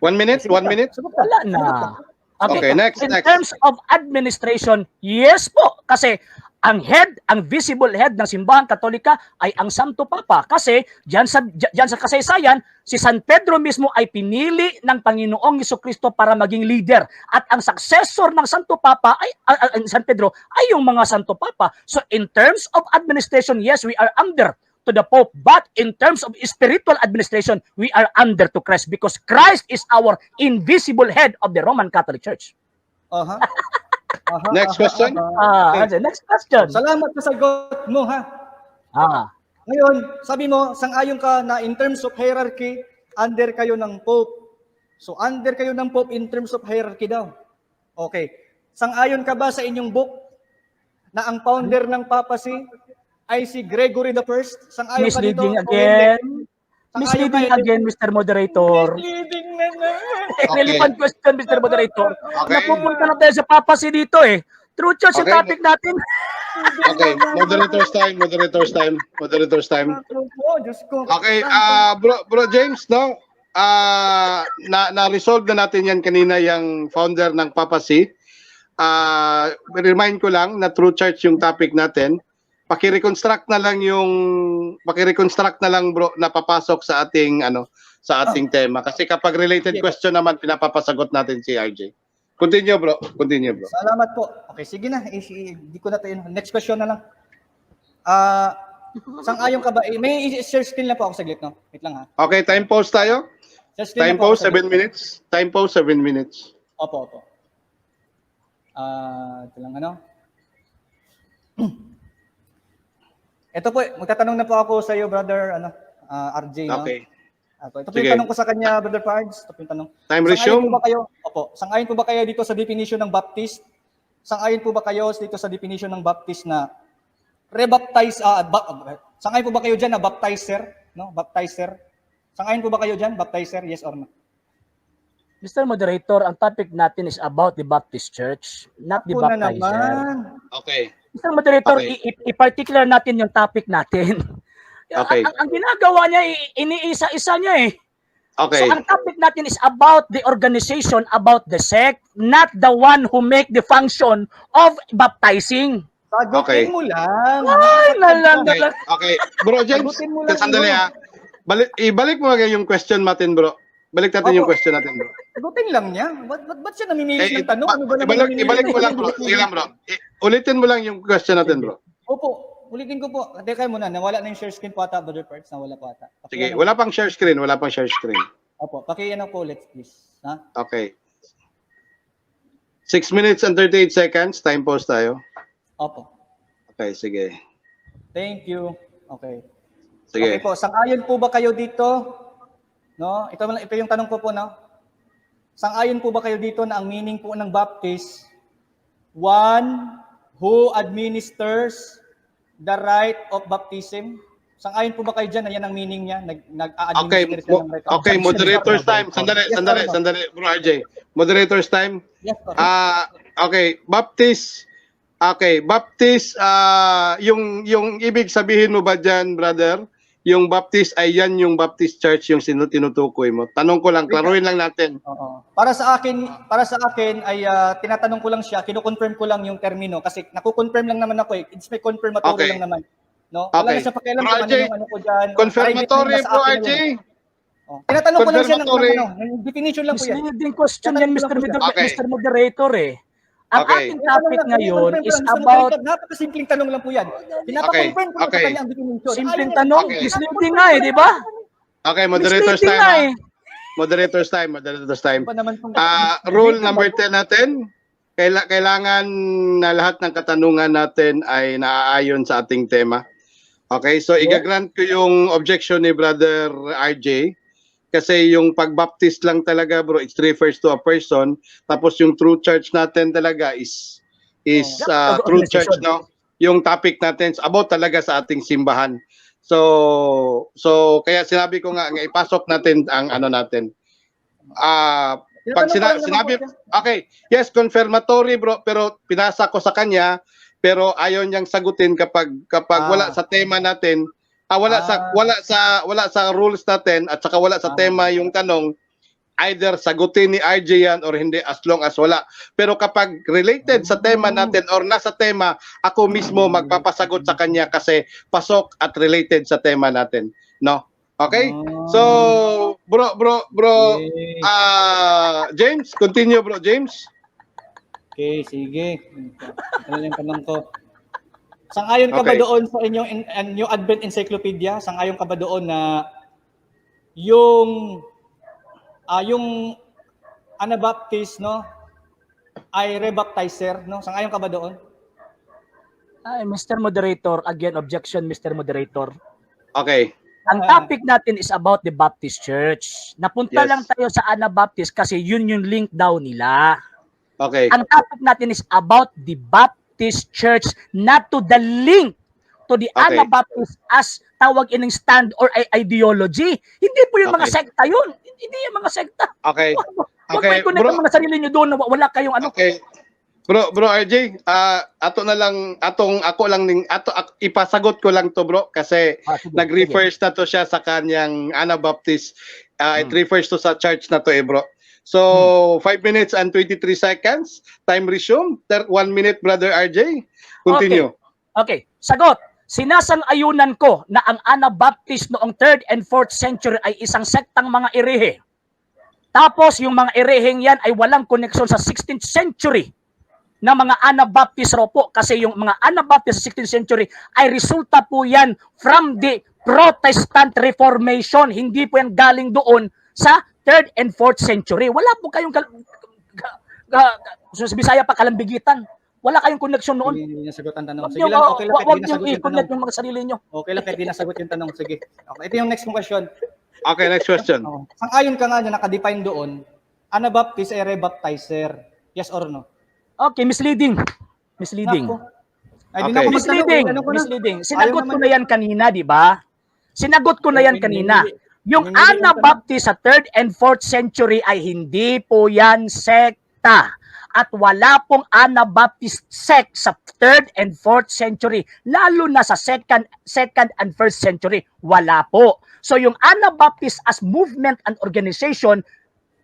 1 minute. Wala na. Okay, next. In terms of administration, yes po. Kasi ang visible head ng simbahan Katolika ay ang Santo Papa. Kasi diyan sa kasaysayan, si San Pedro mismo ay pinili ng Panginoong Jesucristo para maging leader. At ang successor ng Santo Papa San Pedro ay yung mga Santo Papa. So in terms of administration, yes, we are under to the Pope. But in terms of spiritual administration, we are under to Christ because Christ is our invisible head of the Roman Catholic Church. Next question. Next question. Salamat sa sagot mo, ha? Ngayon, sabi mo, sang-ayon ka na in terms of hierarchy, under kayo ng Pope. So, under kayo ng Pope in terms of hierarchy daw. Okay. Sang-ayon ka ba sa inyong book na ang founder ng papacy ay si Gregory the First? Sang-ayon ka dito? Misleading again. Misleading again, Mr. Moderator. Misleading na naman. Okay. Relevant question, Mr. Moderator. Okay. Napupunta na tayo sa papacy dito eh. True church yung Okay. topic natin. Okay, moderator's time. Diyos ko. Okay, Bro James, no? Na-resolve na natin yan kanina yung founder ng papacy. Remind ko lang na true church yung topic natin. Paki-reconstruct na lang bro na papasok sa ating sa ating tema. Kasi kapag related Sige. question naman, pinapapasagot natin si RJ. Continue, bro. Continue, bro. Salamat po. Okay, sige na. Di ko na tayo. Next question na lang. Sang-ayon ka ba? May share screen lang po ako saglit, no? Wait lang ha. Okay, time pause tayo. Share screen Time lang po pause, ako saglit. 7 minutes. Time pause, 7 minutes. Opo. Ito lang ano. Ito po, magtatanong na po ako sa iyo, brother, RJ, no? Okay. Ito po Sige. yung tanong ko sa kanya, brother Pards. Ito po yung tanong. Time Sang-ayon resume. po ba kayo? Opo. Sang-ayon po ba kayo dito sa definition ng Baptist? Sang-ayon po ba kayo dito sa definition ng Baptist na rebaptize, sang-ayon po ba kayo dyan na baptizer? No? Baptizer. Sang-ayon po ba kayo dyan? Baptizer, yes or no? Mr. Moderator, ang topic natin is about the Baptist Church, not the Ako na baptizer. naman. Okay. Mr. Moderator, Okay. i-particular natin yung topic natin. Okay. Ang ginagawa niya, iniisa-isa niya eh. Okay. So ang topic natin is about the organization, about the sect, not the one who make the function of baptizing. Sagutin Okay. mo lang. Ay, Okay. Okay. Bro, James, Sagutin mo lang, sandali bro. ha. Ibalik mo lang yung question natin, bro. Balik natin yung Opo. question natin, bro. Sagutin lang niya. Ba't siya namimilis ng tanong? Ano ba naman namimilis ibalik ng mo lang, tanong? bro. Sige lang, bro. Ulitin mo lang yung question natin, bro. Opo, ulitin ko po. Teka muna, nawala na yung share screen po ata, brother Parts. Nawala po ata. Sige, wala pang share screen. Wala pang share screen. Opo, pakiano po ulit, please. Ha? Okay. 6 minutes and 38 seconds. Time pause tayo. Opo. Okay, sige. Thank you. Okay. Sige. Okay po, sang-ayon po ba kayo dito? No? Ito yung tanong ko po, no? Sang-ayon po ba kayo dito na ang meaning po ng Baptist, one who administers the rite of baptism? Sang-ayon po ba kayo dyan na yan ang meaning niya? Okay, Nag-administer siya ng rite of okay, baptism? moderator's time. Sandali, bro RJ. Moderator's time. Yes, po. Okay, Baptist. Okay, Baptist, yung ibig sabihin mo ba diyan, brother? Yung Baptist ay yan yung Baptist Church yung tinutukoy mo. Tanong ko lang, klaruhin lang natin. Oo. Para sa akin ay tinatanong ko lang siya, kino-confirm ko lang yung termino kasi nako-confirm lang naman ako eh. It's my confirmatory Okay. lang naman. No? Wala Okay. na siya pakialam Bro, kung ano RJ, yung ano ko diyan. Confirmatory, bro RJ. Tinatanong ko lang siya ng Confirmatory. definition lang po yan. Misleading question yan, Okay. Mr. Moderator eh. Ang Okay. ating topic ngayon is Mr. about Moderator, napakasimpleng tanong lang po yan. Pinapakonfirm ko lang Okay. sa kanya ang definition. simpleng Ayaw niya- tanong, Okay. misleading nga eh, di ba? Okay, moderator's Misleading time. nga ha? eh. Moderator's time. Ano ba naman itong- Rule number 10 natin. Kailangan na lahat ng katanungan natin ay naaayon sa ating tema. Okay, so igagrant ko yung objection ni Brother RJ. Kasi yung pagbaptist lang talaga, bro, it refers to a person. Tapos yung true church natin talaga is true church, no? Yung topic natin is about talaga sa ating simbahan. So kaya sinabi ko nga ipasok natin ang ano natin. Pag sinabi, okay, yes, confirmatory, bro, pero pinasa ko sa kanya, pero ayaw niyang sagutin kapag wala sa tema natin. Wala sa rules natin at saka wala sa tema yung tanong, either sagutin ni RJ yan or hindi as long as wala. Pero kapag related sa tema natin or nasa tema, ako mismo magpapasagot sa kanya kasi pasok at related sa tema natin. No? Okay? So, bro, James, continue bro, James. Okay, sige. Ano yung tanong ko? Sang-ayon ka ba Okay. doon sa inyong New Advent Encyclopedia? Sang-ayon ka ba doon na yung Anabaptist, no, ay rebaptizer, no? Sang-ayon ka ba doon? Ay, Mr. Moderator, again, objection, Mr. Moderator. Okay. Ang topic natin is about the Baptist Church. Napunta Yes. lang tayo sa Anabaptist kasi yun yung link daw nila. Okay. Ang topic natin is about the Baptist Church, not to the link to the Okay. Anabaptist as tawag ining stand or ideology. Hindi po yung mga Okay. sekta yun. Hindi yung mga sekta. Okay. Huwag Okay, mo i-connect bro. ang mga sarili nyo doon na wala kayong ano. Okay. Bro RJ, ipasagot ko lang to, bro, kasi Sige, nag-refers na to siya sa kanyang Anabaptist. It refers to sa church na to, bro. So, 5 minutes and 23 seconds. Time resume. 1 minute, brother RJ. Continue. Okay. Sagot. Sinasang-ayunan ko na ang Anabaptist noong 3rd and 4th century ay isang sektang mga erehe. Tapos yung mga ereheng yan ay walang koneksyon sa 16th century na mga Anabaptist raw po, kasi yung mga Anabaptist sa 16th century ay resulta po yan from the Protestant Reformation. Hindi po yan galing doon sa 3rd and 4th century. Wala po kayong Bisaya pa kalambigitan. Wala kayong koneksyon noon. Hindi nasagot ang tanong. Huwag Sige lang, okay lang. Huwag Hindi niyong nasagot yung i-connect tanong. yung mga sarili niyo. Okay lang, kahit di nasagot yung tanong. Sige. Okay, ito yung next question. Okay, next question. Oh. Sang-ayon ka nga na nakadefine doon, Anabaptist ay rebaptizer. Yes or no? Okay, misleading. Misleading. Nako. Ay, di Okay. na ako magtanong. Misleading. Ano ko na? Misleading. Ayaw Sinagot ko naman na yan kanina, di ba? Sinagot ko na yan Okay, kanina. Yung Hindi ko Anabaptist sa 3rd and 4th century ay hindi po yan sekta. At wala pong Anabaptist sect sa 3rd and 4th century. Lalo na sa 2nd and 1st century. Wala po. So yung Anabaptist as movement and organization,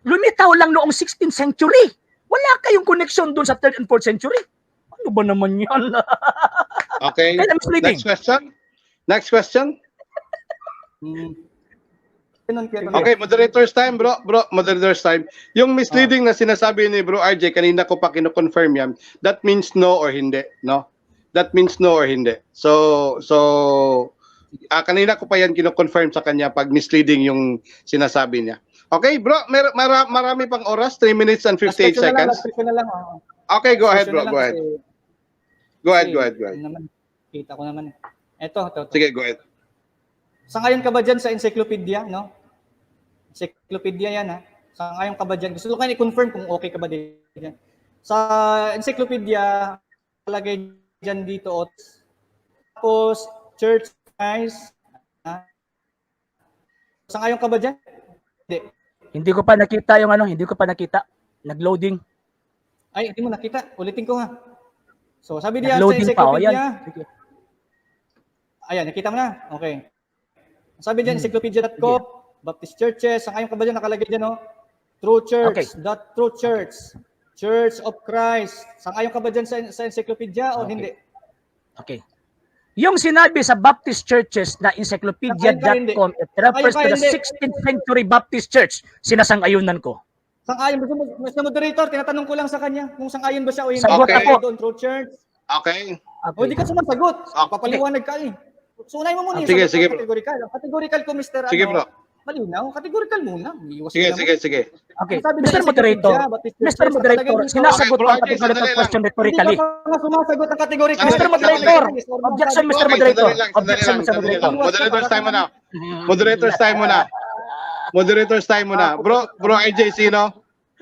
lumitaw lang noong 16th century. Wala kayong koneksyon doon sa 3rd and 4th century. Ano ba naman yan? Okay. Kaya misleading. Next question. Next question. Okay, moderator's time, bro. Bro, moderator's time. Yung misleading na sinasabi ni Bro RJ, kanina ko pa kino-confirm yan, that means no or hindi, no? That means no or hindi. So, kanina ko pa yan kino-confirm sa kanya pag misleading yung sinasabi niya. Okay, bro, marami pang oras, 3 minutes and 58 seconds. Last question na lang. Oh. Okay, go ahead, bro. Question na lang Go ahead. kasi- Go ahead, kasi go ahead, go ahead. yun naman, kita ko naman. Ito. Sige, go ahead. Sangayon ka ba dyan sa encyclopedia, no? Encyclopedia yan, ha? Sangayon ka ba dyan? Gusto ko kayo i-confirm kung okay ka ba dyan. Sa encyclopedia, palagay dyan dito. Tapos, church guys. Sangayon ka ba dyan? Hindi. Hindi ko pa nakita yung ano, hindi ko pa nakita. Nag-loading. Ay, hindi mo nakita. Ulitin ko, ha? So, sabi diyan sa Nag-loading pa. O, encyclopedia. yan. Sige. Ayan, nakita mo na? Okay. Sabi diyan, encyclopedia.com, Baptist churches, sangayon ka ba dyan? Nakalagay dyan, no? True Church, Okay. True Church, Church of Christ. Sangayon ka ba dyan sa encyclopedia o Okay. hindi? Okay. Yung sinabi sa Baptist churches na encyclopedia.com, it refers to the 16th century Baptist church. Sinasang-ayunan ko. Sangayon ba siya, Mr. Moderator? Tinatanong ko lang sa kanya kung sangayon ba siya o hindi. Sagot Okay. ako. Doon, True Church. Okay. O, hindi ka sumasagot. Okay. Papaliwanag ka eh. So, unay mo muna yung Sige, sagot sige, ng bro. categorical. Ang categorical ko, Mr. Sige, bro. Malinaw. Categorical muna. Iwas Sige, ka sige, naman. sige. Okay. Sabi Mr. ng Moderator, encyclopedia, Baptist Mr. churches, Moderator, nakalagay dito. sinasagot Okay, ko ang bro, categorical sandali lang. question Hindi rhetorically. ka pa sumasagot ng categorical. Mr. Moderator, objection, Mr. Okay, Moderator. sandali lang, Objection, Mr. sandali lang. Moderator. Moderator's time muna. Moderator's time muna. Moderator's time muna. Bro RJ, sino?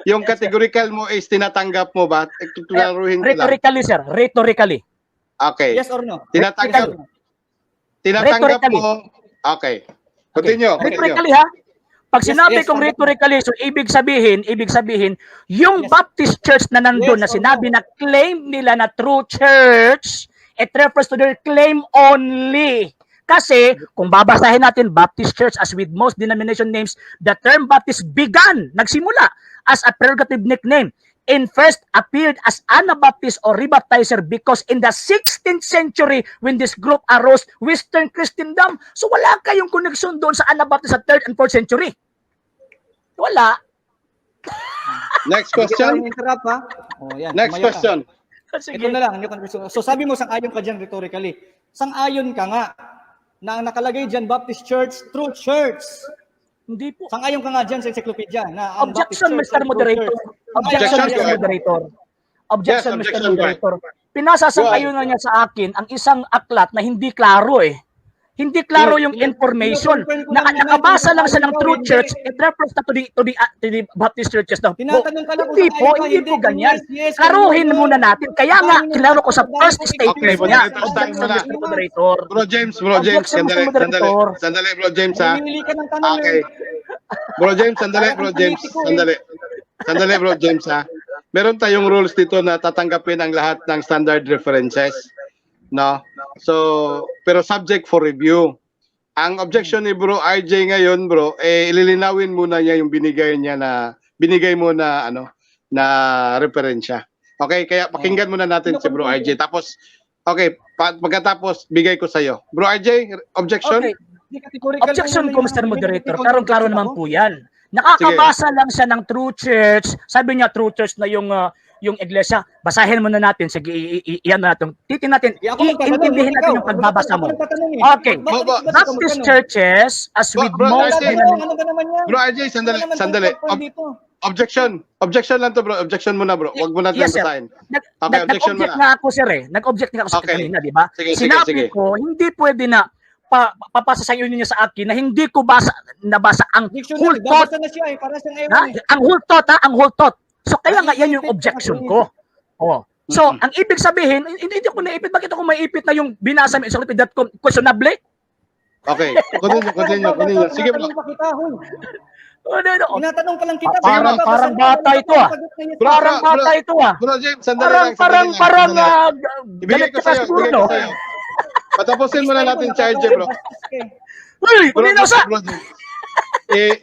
Yung categorical mo is tinatanggap mo ba? Klaruhin ko lang. Rhetorically, sir. Rhetorically. Okay. Yes or no? Tinatanggap Rhetorically. mo. Okay. Continue. Okay. Continue. Rhetorically, ha? Pag Yes, sinabi yes, kong tanggap. rhetorically, so ibig sabihin, yung Yes. Baptist church na nandun Yes na or sinabi no? na claim nila na true church, it refers to their claim only. Kasi, kung babasahin natin Baptist church as with most denomination names, the term Baptist nagsimula as a prerogative nickname. In first appeared as Anabaptist or rebaptizer because in the 16th century when this group arose, Western Christendom. So wala kayong connection doon sa Anabaptist sa 3rd and 4th century. Wala. Next Hindi ka question. interrupt, ha? O, yan. Next tumayo ka. question. Sige. Ito na lang. So sabi mo, sang-ayon ka dyan rhetorically. Sang-ayon ka nga na ang nakalagay dyan, Baptist Church, True Church. Hindi po. Sang-ayon ka nga dyan sa encyclopedia na ang Baptist Objection, Church Mr. ay True Moderator. Church. Objection, Objection, Mr. go ahead. Moderator. Objection, Yes, Mr. objection, Moderator. Pinasasang-ayunan niya sa akin ang isang aklat na hindi klaro eh. Hindi klaro yung information. Nakabasa lang siya ng True Church, it refers to the Baptist churches daw. Tinatanong ka lang kung Hindi sang-ayon po, ka, hindi po ganyan. Yes, Klaruhin yes, muna natin. Kaya nga, klaro ko sa first Okay, statement niya. moderator, time mo Objection, na. Mr. Moderator. Bro James, Objection, sandali, Mr. Moderator. sandali, Bro James, ha? Namimili ka ng tanong. Okay. Bro James, sandali, Bro James, ha? Meron tayong rules dito na tatanggapin ang lahat ng standard references, no? So, pero subject for review. Ang objection ni Bro RJ ngayon, bro, ililinawin muna niya yung binigay mo na na referensya. Okay, kaya pakinggan muna natin si Bro RJ. Tapos, okay, Pagkatapos, bigay ko sa'yo. Bro RJ, objection? Okay. Hindi, categorical Objection ano ko, yan. Mr. Moderator. Hindi, Karong-karo objection naman ako. po yan. Nakakabasa lang siya ng True Church. Sabi niya, True Church na yung iglesia. Basahin muna natin. Sige, iyan natin. Titin natin. Ako magtatanong, Iintindihin natin ikaw. yung pagbabasa Ako mo. nagtatanong eh. Okay. Bakit Ba- ikaw Baptist magtanong? churches, as with Bro, most RJ. Ano ba naman yan? Bro RJ, sandali, Ano naman sandali. tungkol po dito? Objection. Objection lang to, bro. Objection muna, bro. Huwag mo natin Yes, sir. basahin. Okay, objection Nag-object muna. nga ako, sir eh. Nag-object nga ako sa Okay. kanina, di ba? Sige, sige, Sinabi sige. ko, hindi pwede na papasa sa inyo niya sa akin na hindi ko nabasa ang whole Dictionary, thought. babasa na siya eh. Para siyang Ha? ewan eh. Ang whole thought, ha? Ang whole thought. So, kaya nga, yan yung Iipit objection ka, ko. Oh. So, ang ibig sabihin, hindi ko naipit. Bakit ako maipit na yung binasa mo sa Wikipedia.com questionable? Okay. Continue. Sige, bro. Tinatanong pa kita, hoy. Oh, Tinatanong pa lang kita. Parang bata ito, ah. Parang bro. bata ito, ah. Bro James, sandali lang. Parang, Ibigay galit ko ka sa'yo. siguro, Ibigay no? ko sa'yo. Patapusin muna natin si RJ, bro. Uy, kumino sa! Bro James.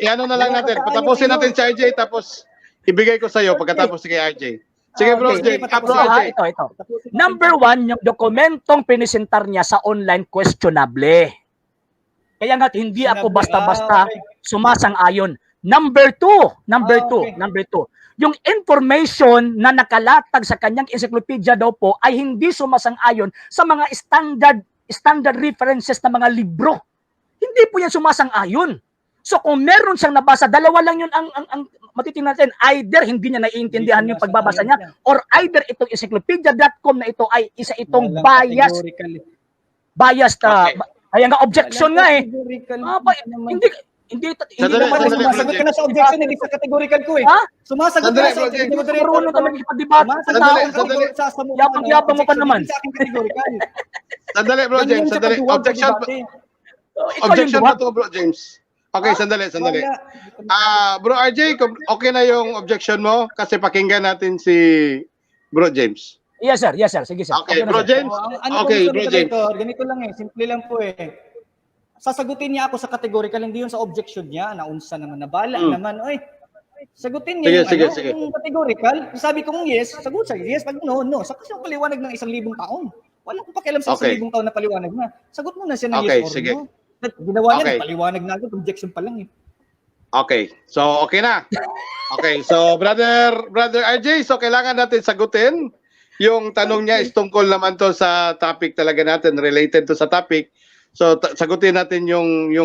Ano na lang natin. Patapusin natin si RJ, tapos ibigay ko sa'yo pagkatapos kay RJ. Sige, bro Okay. James. Patapos Bro So, RJ. ito. Number 1, yung dokumentong pinisentar niya sa online questionable. Kaya nga, hindi ako basta-basta sumasang-ayon. Number 2, yung information na nakalatag sa kanyang encyclopedia daw po ay hindi sumasang-ayon sa mga standard references ng mga libro. Hindi po yan sumasang-ayon. So kung meron siyang nabasa, dalawa lang yun ang matitingnan natin. Either hindi niya naiintindihan yung pagbabasa niya, or either itong encyclopedia.com na ito ay isa itong biased. Okay. Kaya nga objection nga eh. Hindi Sandali, naman sandali, Sumasagot ka na sa objection, hindi sa categorical ko eh. Ha? Sumasagot ka Sandali, na sa bro, objection. James. Marunong ka magkipag-debate. Sandali. Yabang-yabang mo pa naman. Sa akin categorical. Sandali, bro James. Sandali. Objection. Ikaw yung Objection duwag. na to, bro James. Okay, sandali. Bro RJ, okay na yung objection mo kasi pakinggan natin si Bro James. Yes sir. Sige sir. Okay, na, Bro sir. James. Okay, Bro James. Ganito lang eh, simple lang po eh. Sasagutin niya ako sa categorical, hindi yun sa objection niya. Naunsa naman, nabala naman. Oy, sagutin niya Sige. yung categorical. Sabi ko yes, sagot siya yes. Pag no. Sa kasi yung paliwanag ng 1,000 taon. Wala akong pakialam sa 1,000 taon na paliwanag na. Sagot mo na siya ng Okay, yes or sige. no. Ginawa niya, Okay. paliwanag na agad, objection pa lang eh. Okay. So, okay na. Okay. So, brother RJ, so kailangan natin sagutin. Yung tanong niya is tungkol naman to sa topic talaga natin, related to sa topic. So, sagutin natin yung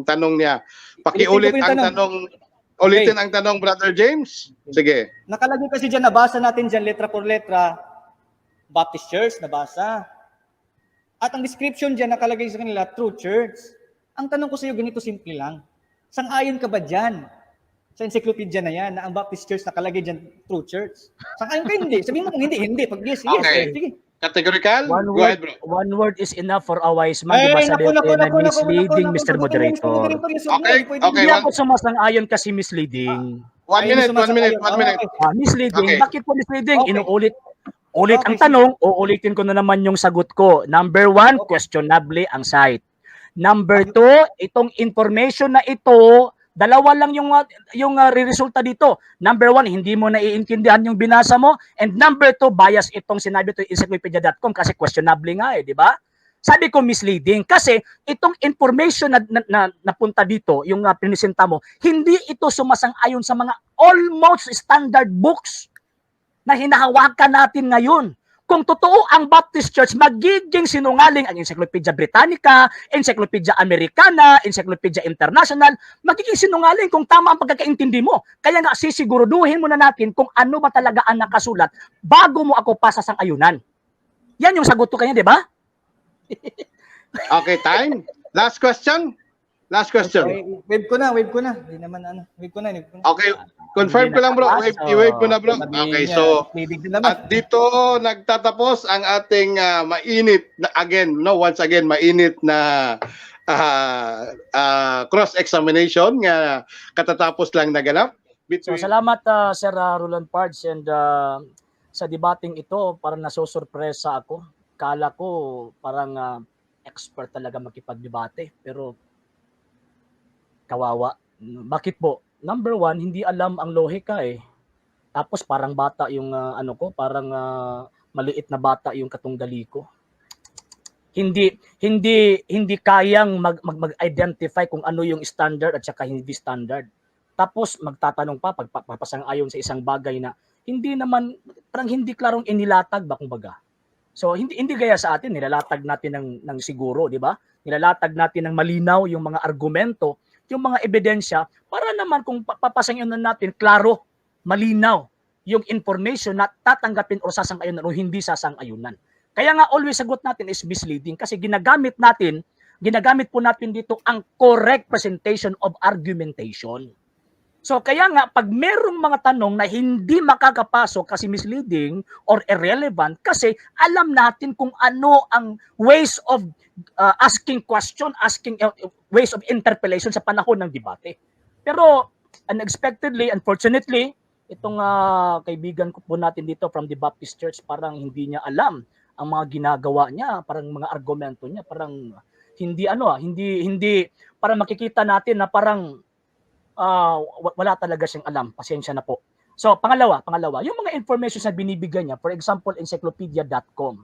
tanong niya. Pakiulit ang tanong. Ulitin ang tanong, Brother James. Sige. Nakalagay kasi dyan, nabasa natin dyan letra por letra, Baptist Church, nabasa. At ang description dyan, nakalagay sa kanila, True Church. Ang tanong ko sa iyo, ganito simple lang. Sang-ayon ka ba dyan? Sa encyclopedia na yan, na ang Baptist Church nakalagay dyan, True Church. Sang-ayon ka hindi? Sabihin mo kung hindi. Pag yes, Okay. sige. Categorical? Go ahead, bro. One word is enough for a wise man. Diba sa na misleading, Mr. Moderator? Okay. Hindi ako sumasang-ayon kasi misleading. 1 minute. Misleading. Okay. Bakit po misleading? Okay. Ulit Okay, ang sige. tanong, uulitin ko na naman yung sagot ko. Number 1, questionable ang site. Number 2, itong information na ito, dalawa lang yung resulta dito. Number 1, hindi mo naiintindihan yung binasa mo. And number 2, bias itong sinabi to encyclopedia.com kasi questionable nga di ba? Sabi ko misleading kasi itong information na napunta dito, yung pinisenta mo, hindi ito sumasang-ayon sa mga almost standard books na hinahawakan natin ngayon. Kung totoo ang Baptist Church, magiging sinungaling ang Encyclopedia Britannica, Encyclopedia Americana, Encyclopedia International, magiging sinungaling kung tama ang pagkakaintindi mo. Kaya nga, sisiguruduhin muna natin kung ano ba talaga ang nakasulat bago mo ako pasasang-ayunan. Yan yung sagot ko kanya, di ba? Okay, time. Last question. Okay, wave ko na. Hindi naman wave ko na. Okay, confirm ko lang, bro. I-wave ko na, bro. Okay, so at dito nagtatapos ang ating mainit na once again mainit na cross-examination nga katatapos lang naganap. So salamat Sir Roland Pards and sa debating ito parang nasusurpresa ako. Kala ko parang expert talaga makipagdebate pero kawawa. Bakit po? Number 1, hindi alam ang lohika eh. Tapos parang bata yung parang maliit na bata yung katunggali ko. hindi kayang mag-identify kung ano yung standard at saka hindi standard. Tapos magtatanong pa pagpapasang-ayon sa isang bagay na hindi naman, parang hindi klarong inilatag ba kumbaga. So hindi gaya sa atin, nilalatag natin ng siguro, di ba? Nilalatag natin ng malinaw yung mga argumento, yung mga ebidensya, para naman kung papasang-ayunan natin, klaro, malinaw yung information na tatanggapin o sasang-ayunan o hindi sasang-ayunan. Kaya nga always sagot natin is misleading kasi ginagamit po natin dito ang correct presentation of argumentation. So kaya nga pag merong mga tanong na hindi makakapasok kasi misleading or irrelevant kasi alam natin kung ano ang ways of asking question, ways of interpellation sa panahon ng debate. Pero unexpectedly, unfortunately, itong kaibigan ko po natin dito from the Baptist Church, parang hindi niya alam ang mga ginagawa niya, parang mga argumento niya, parang hindi parang makikita natin na parang wala talaga siyang alam. Pasensya na po. So, pangalawa, yung mga information na binibigyan niya, for example, encyclopedia.com.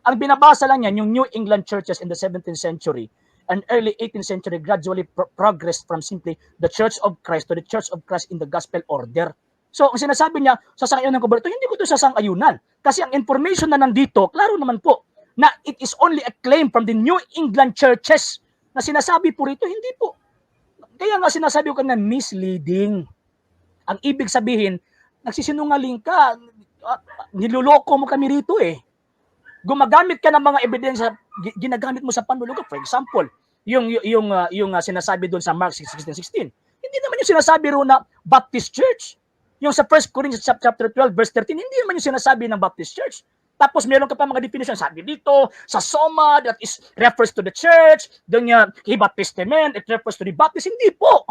Ang binabasa lang niya, yung New England churches in the 17th century and early 18th century gradually progressed from simply the Church of Christ to the Church of Christ in the Gospel order. So, ang sinasabi niya, sasang-ayunan ko ba ito? Hindi ko ito sasang-ayunan. Kasi ang information na nandito, klaro naman po, na it is only a claim from the New England churches na sinasabi po rito, hindi po. Kaya nga sinasabi ko na misleading. Ang ibig sabihin, nagsisinungaling ka, niloloko mo kami rito eh. Gumagamit ka ng mga ebidensya, ginagamit mo sa panluloko. For example, yung sinasabi doon sa Mark 16:16. Hindi naman yung sinasabi roon na Baptist Church. Yung sa 1 Corinthians chapter 12 verse 13, hindi naman yung sinasabi ng Baptist Church. Tapos meron ka pa mga definition, sabi dito, sa Soma, that is refers to the church, doon yung Iba Testament, it refers to the Baptist. Hindi po.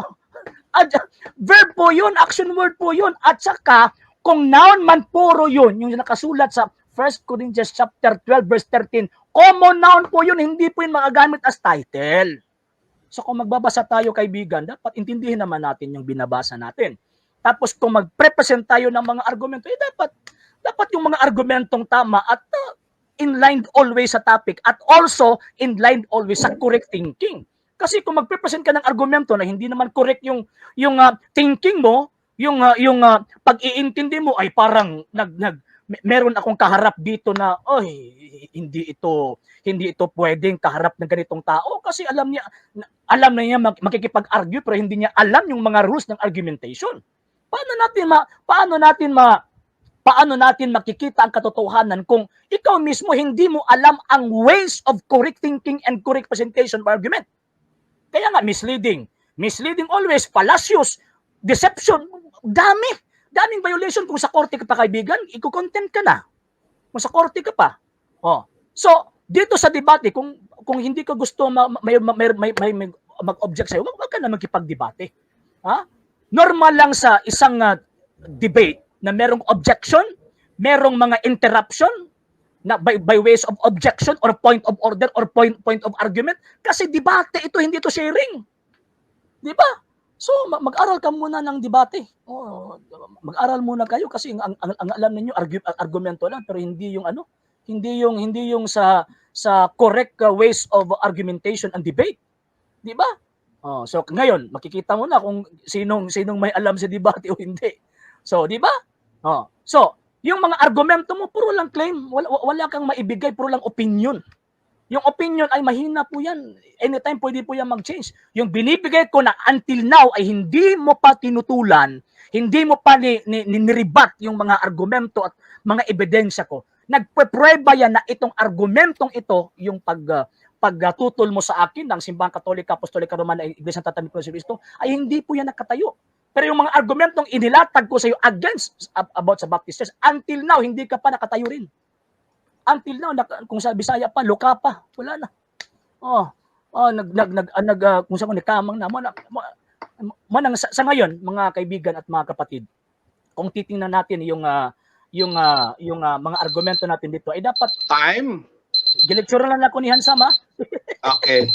Verb po yun, action word po yun. At saka, kung noun man puro yun, yung nakasulat sa 1 Corinthians chapter 12 verse 13, common noun po yun, hindi po yun magagamit as title. So kung magbabasa tayo kaibigan, dapat intindihin naman natin yung binabasa natin. Tapos kung mag-present tayo ng mga argumento, dapat yung mga argumentong tama at in line always sa topic at also in line always sa correct thinking. Kasi kung magpe-present ka ng argumento na hindi naman correct yung thinking mo, yung pag-iintindi mo ay parang meron akong kaharap dito na hindi ito pwedeng kaharap ng ganitong tao kasi alam niya makikipag-argue pero hindi niya alam yung mga rules ng argumentation. Paano natin makikita ang katotohanan kung ikaw mismo hindi mo alam ang ways of correct thinking and correct presentation of argument? Kaya nga, misleading. Misleading always, fallacious, deception, daming violation. Kung sa korte ka pa, kaibigan, iko-contempt ka na. Kung sa korte ka pa. So, dito sa debate, kung hindi ka gusto mag-object sa'yo, wag ka na magkipag-debate. Normal lang sa isang debate na merong objection, merong mga interruption na by ways of objection or point of order or point of argument kasi debate ito, hindi ito sharing. Di ba? So mag-aral ka muna ng debate. Mag-aral muna kayo kasi ang alam niyo argumento lang pero hindi yung sa correct ways of argumentation and debate. Di ba? So ngayon makikita mo na kung sinong may alam sa debate o hindi. So, di ba? So, yung mga argumento mo, puro lang claim. Wala kang maibigay, puro lang opinion. Yung opinion ay mahina po yan. Anytime pwede po yan mag-change. Yung binibigay ko na until now ay hindi mo pa tinutulan, hindi mo pa niribat yung mga argumento at mga ebidensya ko. Nagpeprueba yan na itong argumentong ito, yung pagtutol mo sa akin ng Simbahang Katolika, Apostolika Romana, Iglesia ng Tatanipon sa Cristo, ay hindi po yan nakatayo. Pero yung mga argumentong inilatag ko sa iyo against about sa Baptist Church, until now, hindi ka pa nakatayo rin. Until now, kung sa Bisaya pa, luka pa. Wala na. Kung saan ko nikamang na. Sa ngayon, mga kaibigan at mga kapatid, kung titingnan natin yung mga argumento natin dito, ay dapat... Time? Gilecture lang ako ni Hansama. Okay.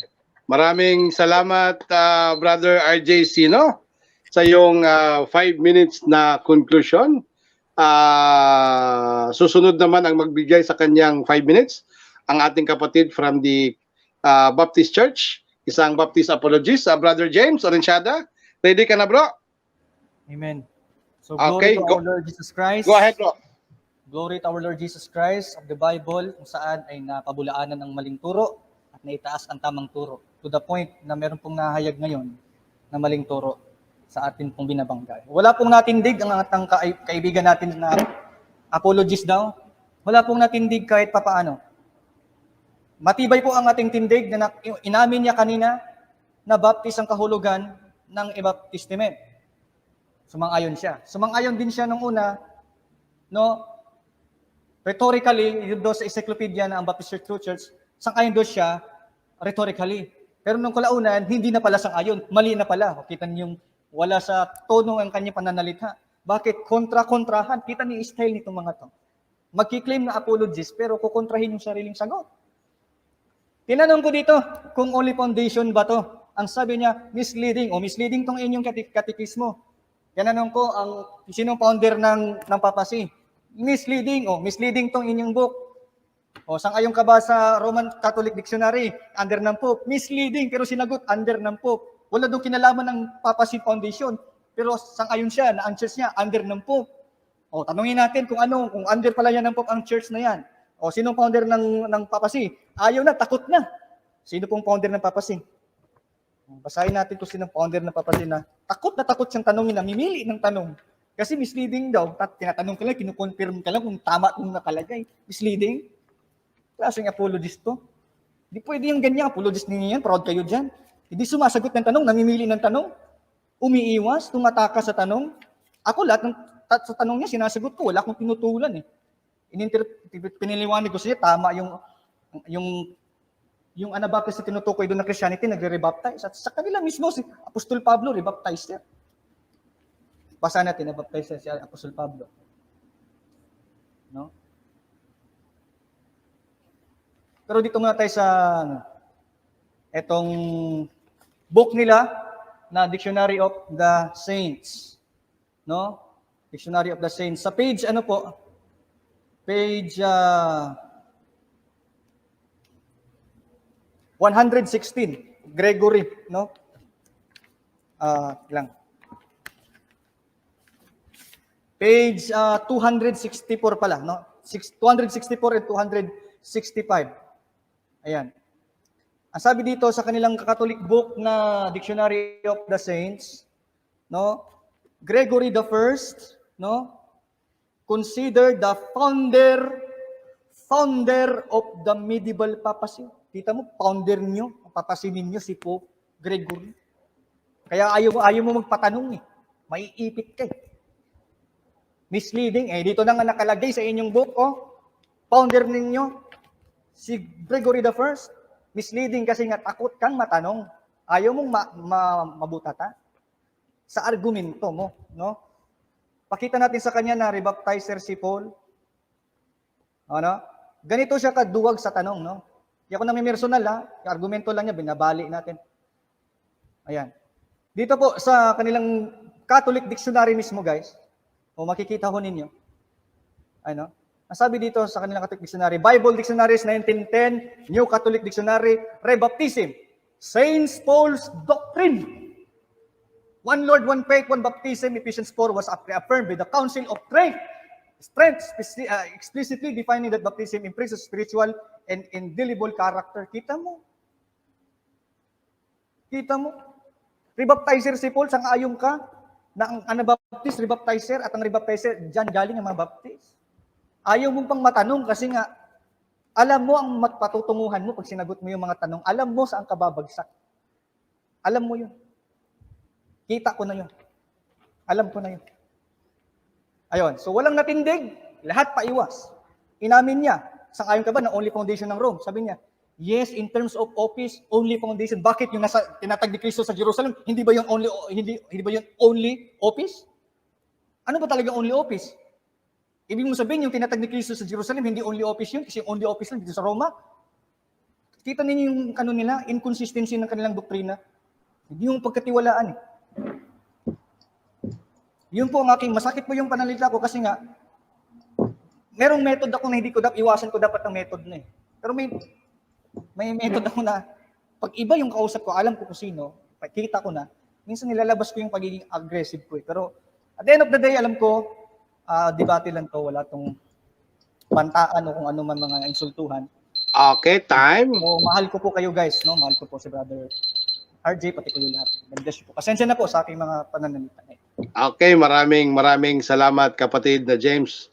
Maraming salamat, Brother RJ Sino, sa iyong 5 minutes na conclusion. Susunod naman ang magbigay sa kanyang 5 minutes ang ating kapatid from the Baptist Church, isang Baptist apologist, Brother James Orenciada. Ready ka na, bro? Amen. So Okay, glory to our Lord Jesus Christ. Go ahead, bro. Glory to our Lord Jesus Christ of the Bible, kung saan ay napabulaanan ng maling turo at naitaas ang tamang turo. To the point na meron pong nahayag ngayon na maling turo sa atin pong binabanggay. Wala pong natindig ang atang kaibigan natin na apologist daw. Wala pong natindig kahit papaano. Matibay po ang ating tindig na inamin niya kanina na baptize ang kahulugan ng i-baptistiment. Sumang-ayon siya. Sumang-ayon din siya nung una, no? Rhetorically, doon sa encyclopedia na ang Baptist Church True Church, sang-ayon doon siya rhetorically. Pero nung kalaunan, hindi na pala sang-ayon. Mali na pala. Kita niyo yung wala sa tono ang kanyang pananalita. Bakit? Kontra-kontrahan. Kita niyo yung style nitong mga to. Magkiklaim na apologist, pero kukontrahin yung sariling sagot. Tinanong ko dito, kung only foundation ba to? Ang sabi niya, misleading. O misleading tong inyong katikismo. Tinanong ko, sinong founder ng papasi? Misleading. O misleading tong inyong book. O sang-ayon ka ba sa Roman Catholic Dictionary? Under ng Pope. Misleading, pero sinagot under ng Pope. Wala doon kinalaman ng Papacy Foundation. Pero sang-ayon siya, na ang church niya, under ng Pope. O, tanungin natin kung under pala yan ng Pope ang church na yan. O, sinong founder ng Papacy? Ayaw na, takot na. Sino pong founder ng Papacy? Basahin natin kung sinong founder ng Papacy na takot siyang tanongin, na mimili ng tanong. Kasi misleading daw. Tinatanong ka lang, kinukonfirm ka lang kung tama kung nakalagay. Misleading? Klaseng apologist to. Hindi pwede yung ganyan, apologist ninyo yan, proud kayo dyan. Hindi sumasagot ng tanong, namimili ng tanong, umiiwas, tumataka sa tanong. Ako lahat sa tanong niya, sinasagot ko, wala akong pinutulan eh. Piniliwanag ko siya, tama yung Anabaptist na tinutukoy doon na Christianity, nagre-rebaptize. At sa kanila mismo, si Apostol Pablo, rebaptize siya. Basa natin, nabaptize siya si Apostol Pablo. No? Pero dito muna tayo sa etong book nila na Dictionary of the Saints. No? Dictionary of the Saints. Sa page, page 116, Gregory, no? Page 264 pala, no? 264 and 265. Ayan. Ang sabi dito sa kanilang Catholic book na Dictionary of the Saints, no? Gregory the First, no? Considered the founder of the medieval papacy. Kita mo, founder niyo, papacy ninyo si Pope Gregory. Kaya ayaw mo magpatanong eh. Maiipit ka eh. Misleading eh. Dito na nga nakalagay sa inyong book, founder ninyo, si Gregory the First. Misleading kasi nga takot kang matanong. Ayaw mong mabutata sa argumento mo, no? Pakita natin sa kanya na rebaptizer si Paul. Ano? Ganito siya kaduwag sa tanong, no? Hindi ako namin personal, ha? Yung argumento lang niya, binabali natin. Ayan. Dito po sa kanilang Catholic Dictionary mismo, guys. O makikita ho ninyo. Ano? Ang sabi dito sa kanilang Catholic Dictionary, Bible Dictionaries 1910, New Catholic Dictionary, Rebaptism, Saint Paul's Doctrine. One Lord, one faith, one baptism, Ephesians 4 was reaffirmed by the Council of Strength, explicitly defining that baptism improves spiritual and indelible character. Kita mo? Kita mo? Rebaptizer si Paul, sang-ayong ka na ang Anabaptist, rebaptizer, at ang rebaptizer, dyan galing ang mga baptist. Ayaw mong pang matanong kasi nga, alam mo ang patutunguhan mo pag sinagot mo yung mga tanong, alam mo saan ka babagsak. Alam mo yun. Kita ko na yun. Alam ko na yun. Ayun. So, walang natindig. Lahat paiwas. Inamin niya. Sang-ayon ka ba na only foundation ng Rome? Sabi niya, yes, in terms of office, only foundation. Bakit yung nasa tinatag ni Kristo sa Jerusalem, hindi ba yung only office? Ano ba talaga only office? Ibig mo sabihin, yung tinatag ni Kristo sa Jerusalem, hindi only office yun, kasi yung only office lang dito sa Roma. Kita ninyo yung nila, inconsistency ng kanilang doktrina. Hindi yung pagkatiwalaan eh. Yun po ang aking, masakit po yung panalita ko kasi nga, merong method ako na hindi ko iwasan ko dapat ang method na eh. Pero may method ako na pag iba yung kausap ko, alam ko kung sino, pakita ko na, minsan nilalabas ko yung pagiging aggressive ko. Pero at the end of the day, alam ko, debate lang to, wala tong bantaan o kung ano man mga insultuhan. Okay, time. So, mahal ko po kayo guys, no? Mahal ko po si Brother RJ, pati kayo lahat. God bless you po. Pasensya na po sa aking mga pananalita. Okay, maraming salamat kapatid na James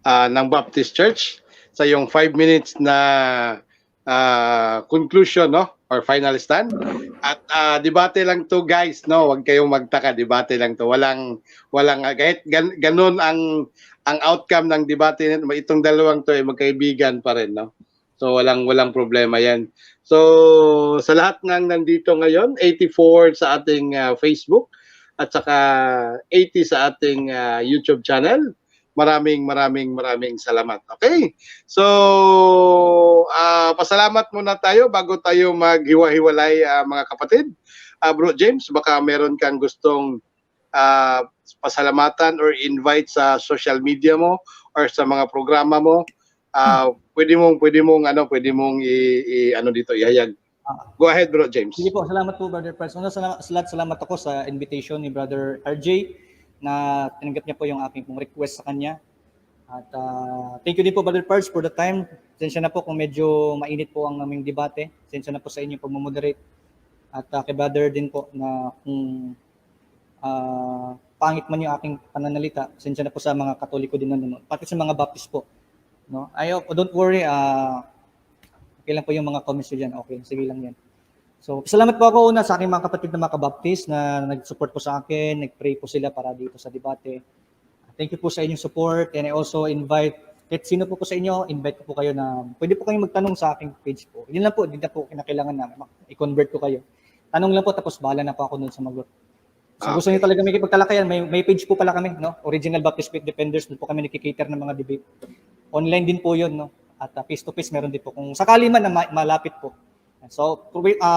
ng Baptist Church sa yung 5 minutes na conclusion, no, or final stand. At debate lang to guys, no, huwag kayong magtaka, debate lang to. Walang kahit ganun ang outcome ng debate nito, itong dalawang to ay magkaibigan pa rin, no. So walang problema 'yan. So sa lahat ng nandito ngayon, 84 sa ating Facebook at saka 80 sa ating YouTube channel. Maraming salamat. Okay? So, pasalamat muna tayo bago tayo maghiwa-hiwalay mga kapatid. Bro James, baka meron kang gustong pasalamatan or invite sa social media mo or sa mga programa mo. Pwede mong dito ihayag. Go ahead, Bro James. Sige po, salamat po, Brother Pers. Salamat ako sa invitation ni Brother RJ na tinanggap niya po yung aking pong request sa kanya. At thank you din po, Brother Pers, for the time. Sensya na po kung medyo mainit po ang aming debate. Sensya na po sa inyo pag-moderate. At kay Brother din po na kung pangit man yung aking pananalita, sensya na po sa mga Katoliko din nanonood. Pati sa mga Baptist po. No? Don't worry, okay lang po yung mga comments dyan. Okay, sige lang yan. So, salamat po ako una sa aking mga kapatid na mga kabaptist na nag-support po sa akin, nag-pray po sila para dito sa debate. Thank you po sa inyong support and I also invite, kahit sino po sa inyo, invite ko po kayo na pwede po kayong magtanong sa aking page po. Yun lang po, hindi na po kinakailangan na i-convert ko kayo. Tanong lang po tapos bahala na po ako doon sa magot. So gusto niyo talaga may pagtalakayan, may page po pala kami, no? Original Baptist Faith Defenders, doon po kami nakikater ng mga debate. Online din po yun, no? At face-to-face meron din po. Kung sakali man na malapit po. So,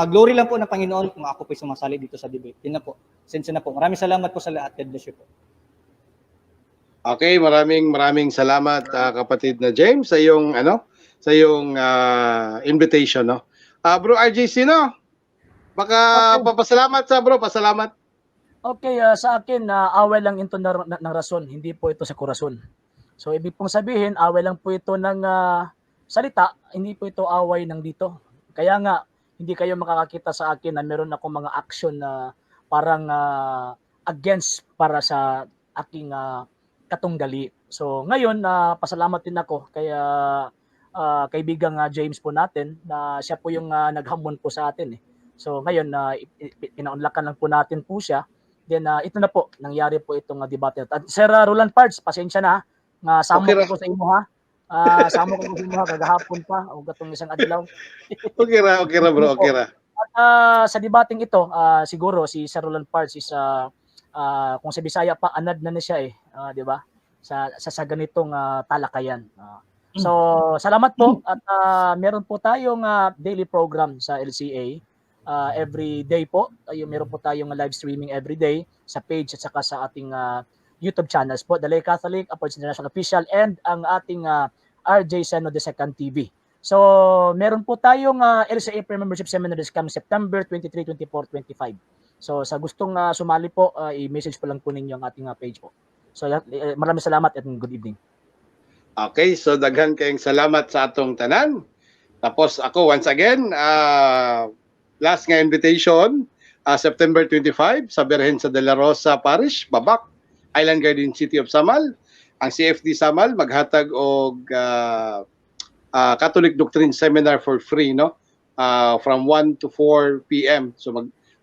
glory lang po ng Panginoon kung ako po'y sumasali dito sa debate. Yun na po. Sensya na po. Maraming salamat po sa lahat. God bless you po. Okay, maraming salamat kapatid na James sa iyong invitation, no. Bro RJ, sino? Baka papasalamat sa bro, pasalamat. Okay, sa akin away lang ito ng rason, hindi po ito sa korason. So ibig pong sabihin, away lang po ito ng salita, hindi po ito away ng dito. Kaya nga, hindi kayo makakakita sa akin na meron ako mga action na parang against para sa aking katunggali. So ngayon, pasalamat din ako kaya kaibigang James po natin na siya po yung naghamon po sa atin. So ngayon, pinaunlakan lang po natin po siya. Then ito na po, nangyari po itong debate. At Sir Roland Parts, pasensya na. Samo ko sa imo ha. Samo ko sa imo ha, kagahapon pa o gatong isang adlaw. Okay ra bro, okay ra. At sa debating ito, siguro si Sir Roland Parts is kung sa Bisaya pa anad na siya di ba? Sa ganitong talakayan. So, salamat po at meron po tayong daily program sa LCA. Every day po, meron po tayong live streaming every day sa page at saka sa ating YouTube channels po, The Lay Catholic, Apostles International Official, and ang ating RJ Seno II TV. So, meron po tayong LCA Pre-Membership Seminar this coming September 23, 24, 25. So, sa gustong sumali po, i-message po lang po ninyo ang ating page po. So, maraming salamat at good evening. Okay, so daghan kayong salamat sa atong tanan. Tapos ako, once again, last nga invitation, September 25, sa Berhensa de la Rosa Parish, Babak, Island Garden City of Samal. Ang CFD Samal maghatag og Catholic Doctrine Seminar for free, no? From 1 to 4 p.m. So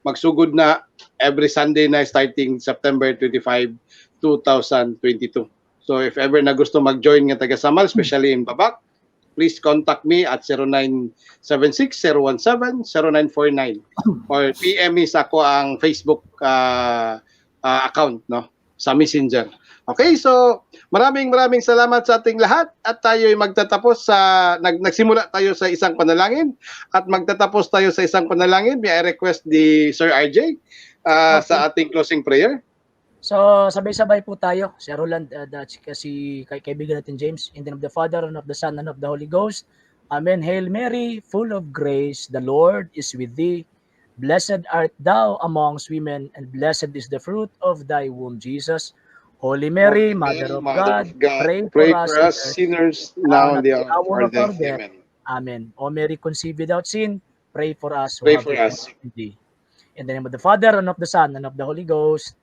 magsugod na every Sunday na starting September 25, 2022. So if ever na gusto mag-join nga taga Samal, especially in Babak, please contact me at 0976-017-0949 or PM is ako ang Facebook account, no, sa Messenger. Okay, so maraming salamat sa ating lahat at tayo'y magtatapos sa nagsimula tayo sa isang panalangin at magtatapos tayo sa isang panalangin. May I request the Sir RJ sa ating closing prayer. So, sabay-sabay po tayo. Si Roland, kasi kaibigan natin James, in the name of the Father, and of the Son, and of the Holy Ghost. Amen. Hail Mary, full of grace, the Lord is with thee. Blessed art thou amongst women, and blessed is the fruit of thy womb, Jesus. Holy Mary, Mother of God, pray pray for us for us sinners, sinners now now and and the at the hour of hour our of our death. death. Amen. Amen. O Mary, conceived without sin, pray for us who Pray have for the us. in thee. In the name of the Father, and of the Son, and of the Holy Ghost.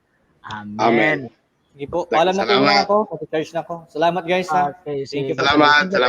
Amen. Amen. Sige po, paalam na po muna Salamat. ako. Pati-charge na ako. Salamat guys ha. Okay, Thank you sige. po sa Salamat. blessing.